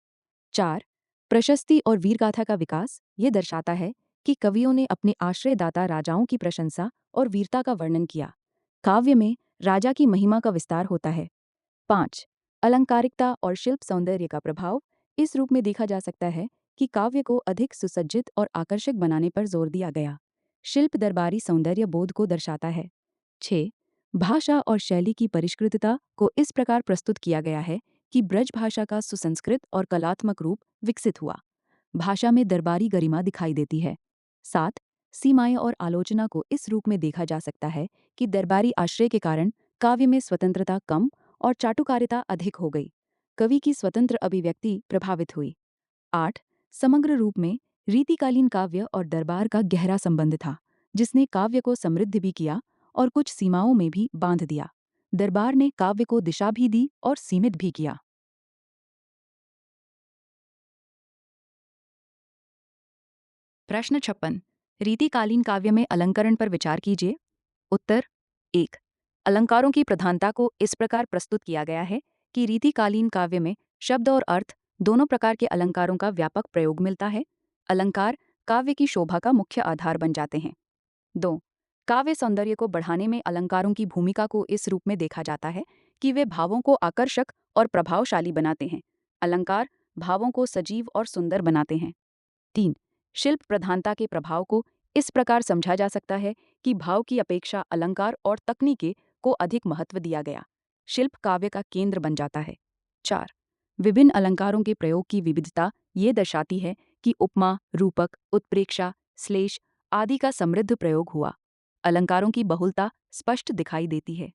4. प्रशस्ति और वीरगाथा का विकास ये दर्शाता है कि कवियों ने अपने आश्रयदाता राजाओं की प्रशंसा और वीरता का वर्णन किया। काव्य में राजा की महिमा का विस्तार होता है। 5. अलंकारिकता और शिल्प सौंदर्य का प्रभाव इस रूप में देखा जा सकता है कि काव्य को अधिक सुसज्जित और आकर्षक बनाने पर जोर दिया गया। शिल्प दरबारी सौंदर्य बोध को दर्शाता है। 6. भाषा और शैली की परिष्कृतता को इस प्रकार प्रस्तुत किया गया है कि ब्रज भाषा का सुसंस्कृत और कलात्मक रूप विकसित हुआ। भाषा में दरबारी गरिमा दिखाई देती है। 7. सीमाएं और आलोचना को इस रूप में देखा जा सकता है कि दरबारी आश्रय के कारण काव्य में स्वतंत्रता कम और चाटुकारिता अधिक हो गई। कवि की स्वतंत्र अभिव्यक्ति प्रभावित हुई। 8. समग्र रूप में रीतिकालीन काव्य और दरबार का गहरा संबंध था, जिसने काव्य को समृद्ध भी किया और कुछ सीमाओं में भी बांध दिया। दरबार ने काव्य को दिशा भी दी और सीमित भी किया। प्रश्न 56। रीतिकालीन काव्य में अलंकरण पर विचार कीजिए। उत्तर 1। अलंकारों की प्रधानता को इस प्रकार प्रस्तुत किया गया है कि रीतिकालीन काव्य में शब्द और अर्थ दोनों प्रकार के अलंकारों का व्यापक प्रयोग मिलता है। अलंकार काव्य की शोभा का मुख्य आधार बन जाते हैं। 2। काव्य सौंदर्य को बढ़ाने में अलंकारों की भूमिका को इस रूप में देखा जाता है कि वे भावों को आकर्षक और प्रभावशाली बनाते हैं। अलंकार भावों को सजीव और सुंदर बनाते हैं। 3। शिल्प प्रधानता के प्रभाव को इस प्रकार समझा जा सकता है कि भाव की अपेक्षा अलंकार और तकनीके को अधिक महत्व दिया गया। शिल्प काव्य का केंद्र बन जाता है। 4। विभिन्न अलंकारों के प्रयोग की विविधता ये दर्शाती है कि उपमा, रूपक, उत्प्रेक्षा, श्लेष आदि का समृद्ध प्रयोग हुआ। अलंकारों की बहुलता स्पष्ट दिखाई देती है।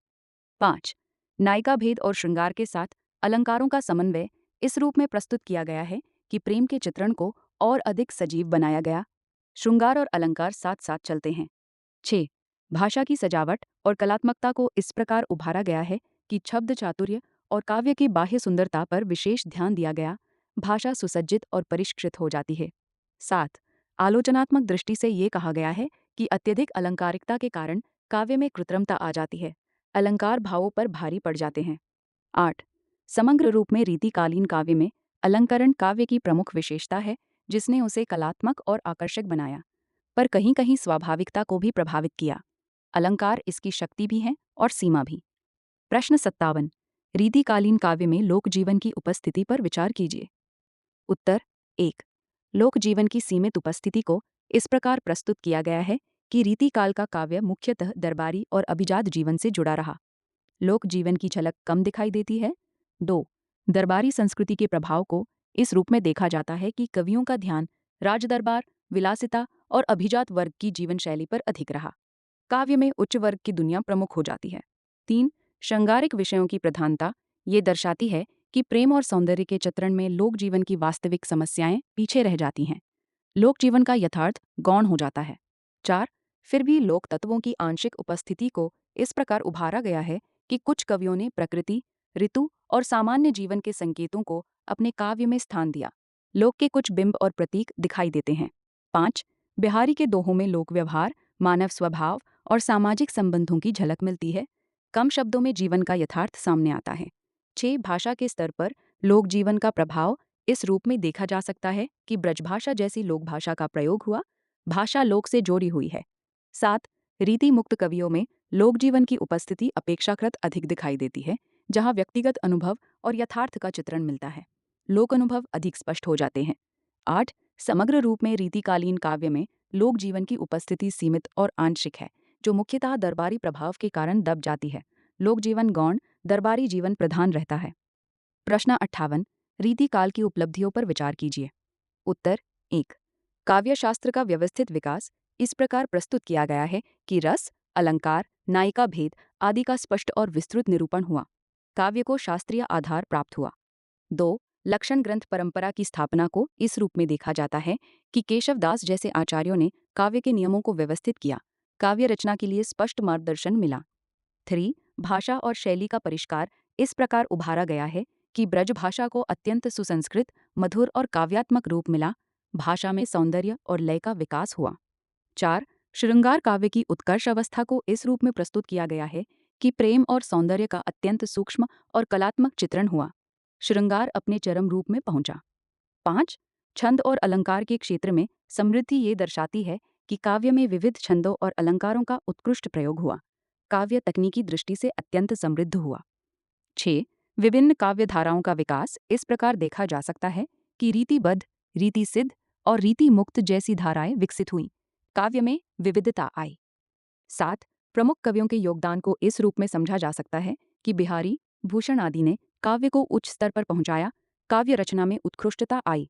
5। नायिका भेद और श्रृंगार के साथ अलंकारों का समन्वय इस रूप में प्रस्तुत किया गया है कि प्रेम के चित्रण को और अधिक सजीव बनाया गया। श्रृंगार और अलंकार साथ साथ चलते हैं। 6। भाषा की सजावट और कलात्मकता को इस प्रकार उभारा गया है कि शब्द चातुर्य और काव्य की बाह्य सुंदरता पर विशेष ध्यान दिया गया। भाषा सुसज्जित और परिष्कृत हो जाती है। 7। आलोचनात्मक दृष्टि से ये कहा गया है कि अत्यधिक अलंकारिकता के कारण काव्य में कृत्रिमता आ जाती है। अलंकार भावों पर भारी पड़ जाते हैं। 8। समग्र रूप में रीतिकालीन काव्य में अलंकरण काव्य की प्रमुख विशेषता है, जिसने उसे कलात्मक और आकर्षक बनाया, पर कहीं कहीं स्वाभाविकता को भी प्रभावित किया। अलंकार इसकी शक्ति भी हैं और सीमा भी। प्रश्न 57। रीतिकालीन काव्य में लोक जीवन की उपस्थिति पर विचार कीजिए। उत्तर 1। लोक जीवन की सीमित उपस्थिति को इस प्रकार प्रस्तुत किया गया है कि रीतिकाल का काव्य मुख्यतः दरबारी और अभिजात जीवन से जुड़ा रहा। लोक जीवन की झलक कम दिखाई देती है। 2। दरबारी संस्कृति के प्रभाव को इस रूप में देखा जाता है कि कवियों का ध्यान राजदरबार, विलासिता और अभिजात वर्ग की जीवन शैली पर अधिक रहा। काव्य में उच्च वर्ग की दुनिया प्रमुख हो जाती है। 3। श्रृंगारिक विषयों की प्रधानता ये दर्शाती है कि प्रेम और सौंदर्य के चित्रण में लोक जीवन की वास्तविक समस्याएं पीछे रह जाती हैं। लोक जीवन का यथार्थ गौण हो जाता है। 4। फिर भी लोक तत्वों की आंशिक उपस्थिति को इस प्रकार उभारा गया है कि कुछ कवियों ने प्रकृति, ऋतु और सामान्य जीवन के संकेतों को अपने काव्य में स्थान दिया। लोक के कुछ बिंब और प्रतीक दिखाई देते हैं। 5। बिहारी के दोहों में लोक व्यवहार, मानव स्वभाव और सामाजिक संबंधों की झलक मिलती है। कम शब्दों में जीवन का यथार्थ सामने आता है। 6। भाषा के स्तर पर लोक जीवन का प्रभाव इस रूप में देखा जा सकता है कि ब्रजभाषा जैसी लोक भाषा का प्रयोग हुआ। भाषा लोक से जोड़ी हुई है। 7। रीति मुक्त कवियों में लोक जीवन की उपस्थिति अपेक्षाकृत अधिक दिखाई देती है, जहाँ व्यक्तिगत अनुभव और यथार्थ का चित्रण मिलता है। लोक अनुभव अधिक स्पष्ट हो जाते हैं। 8। समग्र रूप में रीतिकालीन काव्य में लोक जीवन की उपस्थिति सीमित और आंशिक है, जो मुख्यतः दरबारी प्रभाव के कारण दब जाती है। लोक जीवन गौण, दरबारी जीवन प्रधान रहता है। प्रश्न 58। रीतिकाल की उपलब्धियों पर विचार कीजिए। उत्तर 1। काव्यशास्त्र का व्यवस्थित विकास इस प्रकार प्रस्तुत किया गया है कि रस, अलंकार, नायिका भेद आदि का स्पष्ट और विस्तृत निरूपण हुआ। काव्य को शास्त्रीय आधार प्राप्त हुआ। 2। लक्षण ग्रंथ परंपरा की स्थापना को इस रूप में देखा जाता है कि केशवदास जैसे आचार्यों ने काव्य के नियमों को व्यवस्थित किया। काव्य रचना के लिए स्पष्ट मार्गदर्शन मिला। 3। भाषा और शैली का परिष्कार इस प्रकार उभारा गया है कि ब्रज भाषा को अत्यंत सुसंस्कृत, मधुर और काव्यात्मक रूप मिला। भाषा में सौंदर्य और लय का विकास हुआ। 4. श्रृंगार काव्य की उत्कर्ष अवस्था को इस रूप में प्रस्तुत किया गया है कि प्रेम और सौंदर्य का अत्यंत सूक्ष्म और कलात्मक चित्रण हुआ। श्रृंगार अपने चरम रूप में पहुंचा। 5. छंद और अलंकार के क्षेत्र में समृद्धि ये दर्शाती है कि काव्य में विविध छंदों और अलंकारों का उत्कृष्ट प्रयोग हुआ। काव्य तकनीकी दृष्टि से अत्यंत समृद्ध हुआ। 6. विभिन्न काव्य धाराओं का विकास इस प्रकार देखा जा सकता है कि रीतिबद्ध, रीति सिद्ध और रीति मुक्त जैसी धाराएं विकसित हुईं। काव्य में विविधता आई। 7. प्रमुख कवियों के योगदान को इस रूप में समझा जा सकता है कि बिहारी, भूषण आदि ने काव्य को उच्च स्तर पर पहुंचाया। काव्य रचना में उत्कृष्टता आई।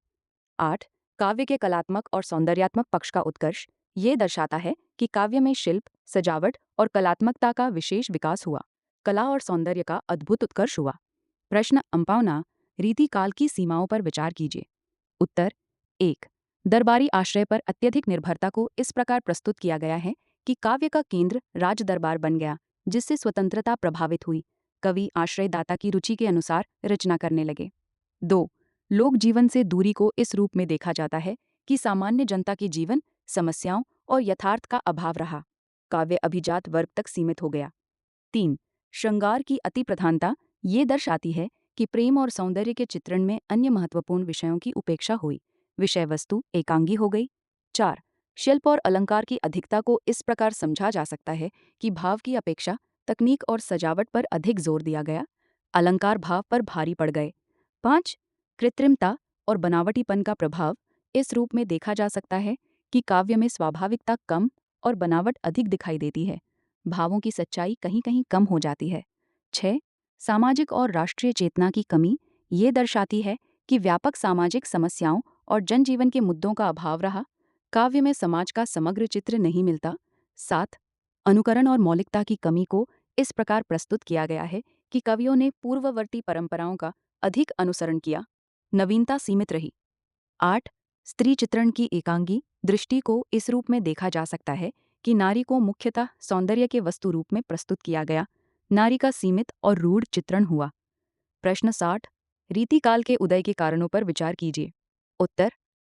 8. काव्य के कलात्मक और सौंदर्यात्मक पक्ष का उत्कर्ष ये दर्शाता है कि काव्य में शिल्प, सजावट और कलात्मकता का विशेष विकास हुआ। कला और सौंदर्य का अद्भुत उत्कर्ष हुआ। प्रश्न 52. रीतिकाल की सीमाओं पर विचार कीजिए। उत्तर 1. दरबारी आश्रय पर अत्यधिक निर्भरता को इस प्रकार प्रस्तुत किया गया है कि काव्य का केंद्र राज दरबार बन गया, जिससे स्वतंत्रता प्रभावित हुई। कवि आश्रयदाता की रुचि के अनुसार रचना करने लगे। 2. लोक जीवन से दूरी को इस रूप में देखा जाता है कि सामान्य जनता के जीवन, समस्याओं और यथार्थ का अभाव रहा। काव्य अभिजात वर्ग तक सीमित हो गया। 3. श्रृंगार की अति प्रधानता ये दर्शाती है कि प्रेम और सौंदर्य के चित्रण में अन्य महत्वपूर्ण विषयों की उपेक्षा हुई। विषय वस्तु एकांगी हो गई। 4. शिल्प और अलंकार की अधिकता को इस प्रकार समझा जा सकता है कि भाव की अपेक्षा तकनीक और सजावट पर अधिक जोर दिया गया। अलंकार भाव पर भारी पड़ गए। 5. कृत्रिमता और बनावटीपन का प्रभाव इस रूप में देखा जा सकता है कि काव्य में स्वाभाविकता कम और बनावट अधिक दिखाई देती है। भावों की सच्चाई कहीं कहीं कम हो जाती है। 6. सामाजिक और राष्ट्रीय चेतना की कमी ये दर्शाती है कि व्यापक सामाजिक समस्याओं और जनजीवन के मुद्दों का अभाव रहा। काव्य में समाज का समग्र चित्र नहीं मिलता। 7. अनुकरण और मौलिकता की कमी को इस प्रकार प्रस्तुत किया गया है कि कवियों ने पूर्ववर्ती परंपराओं का अधिक अनुसरण किया। नवीनता सीमित रही। 8. स्त्री चित्रण की एकांगी दृष्टि को इस रूप में देखा जा सकता है कि नारी को मुख्यतः सौंदर्य के वस्तु रूप में प्रस्तुत किया गया। नारी का सीमित और रूढ़ चित्रण हुआ। प्रश्न 60. रीतिकाल के उदय के कारणों पर विचार कीजिए। उत्तर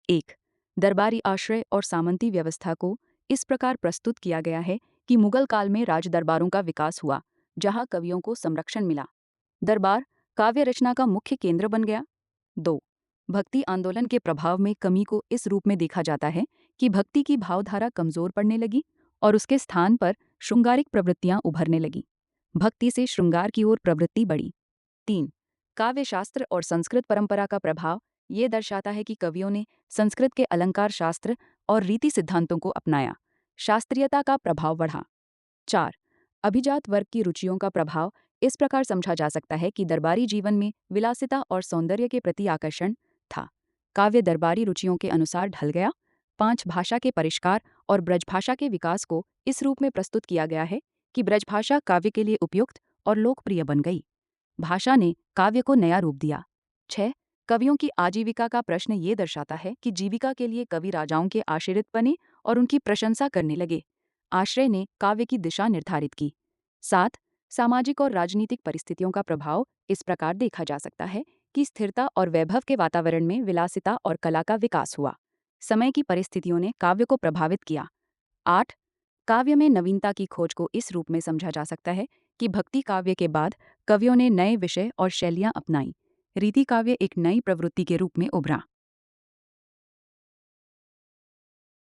1. दरबारी आश्रय और सामंती व्यवस्था को इस प्रकार प्रस्तुत किया गया है कि मुगल काल में राजदरबारों का विकास हुआ, जहां कवियों को संरक्षण मिला। दरबार काव्य रचना का मुख्य केंद्र बन गया। 2. भक्ति आंदोलन के प्रभाव में कमी को इस रूप में देखा जाता है कि भक्ति की भावधारा कमजोर पड़ने लगी और उसके स्थान पर शृंगारिक प्रवृत्तियां उभरने लगीं। भक्ति से श्रृंगार की ओर प्रवृत्ति बढ़ी। 3. काव्य शास्त्र और संस्कृत परंपरा का प्रभाव ये दर्शाता है कि कवियों ने संस्कृत के अलंकार शास्त्र और रीति सिद्धांतों को अपनाया। शास्त्रीयता का प्रभाव बढ़ा। 4. अभिजात वर्ग की रुचियों का प्रभाव इस प्रकार समझा जा सकता है कि दरबारी जीवन में विलासिता और सौंदर्य के प्रति आकर्षण था। काव्य दरबारी रुचियों के अनुसार ढल गया। 5. भाषा के परिष्कार और ब्रजभाषा के विकास को इस रूप में प्रस्तुत किया गया है कि ब्रजभाषा काव्य के लिए उपयुक्त और लोकप्रिय बन गई। भाषा ने काव्य को नया रूप दिया। 6. कवियों की आजीविका का प्रश्न ये दर्शाता है कि जीविका के लिए कवि राजाओं के आश्रित बने और उनकी प्रशंसा करने लगे। आश्रय ने काव्य की दिशा निर्धारित की। 7. सामाजिक और राजनीतिक परिस्थितियों का प्रभाव इस प्रकार देखा जा सकता है कि स्थिरता और वैभव के वातावरण में विलासिता और कला का विकास हुआ। समय की परिस्थितियों ने काव्य को प्रभावित किया। 8. काव्य में नवीनता की खोज को इस रूप में समझा जा सकता है कि भक्ति काव्य के बाद कवियों ने नए विषय और शैलियां अपनाई। रीति काव्य एक नई प्रवृत्ति के रूप में उभरा।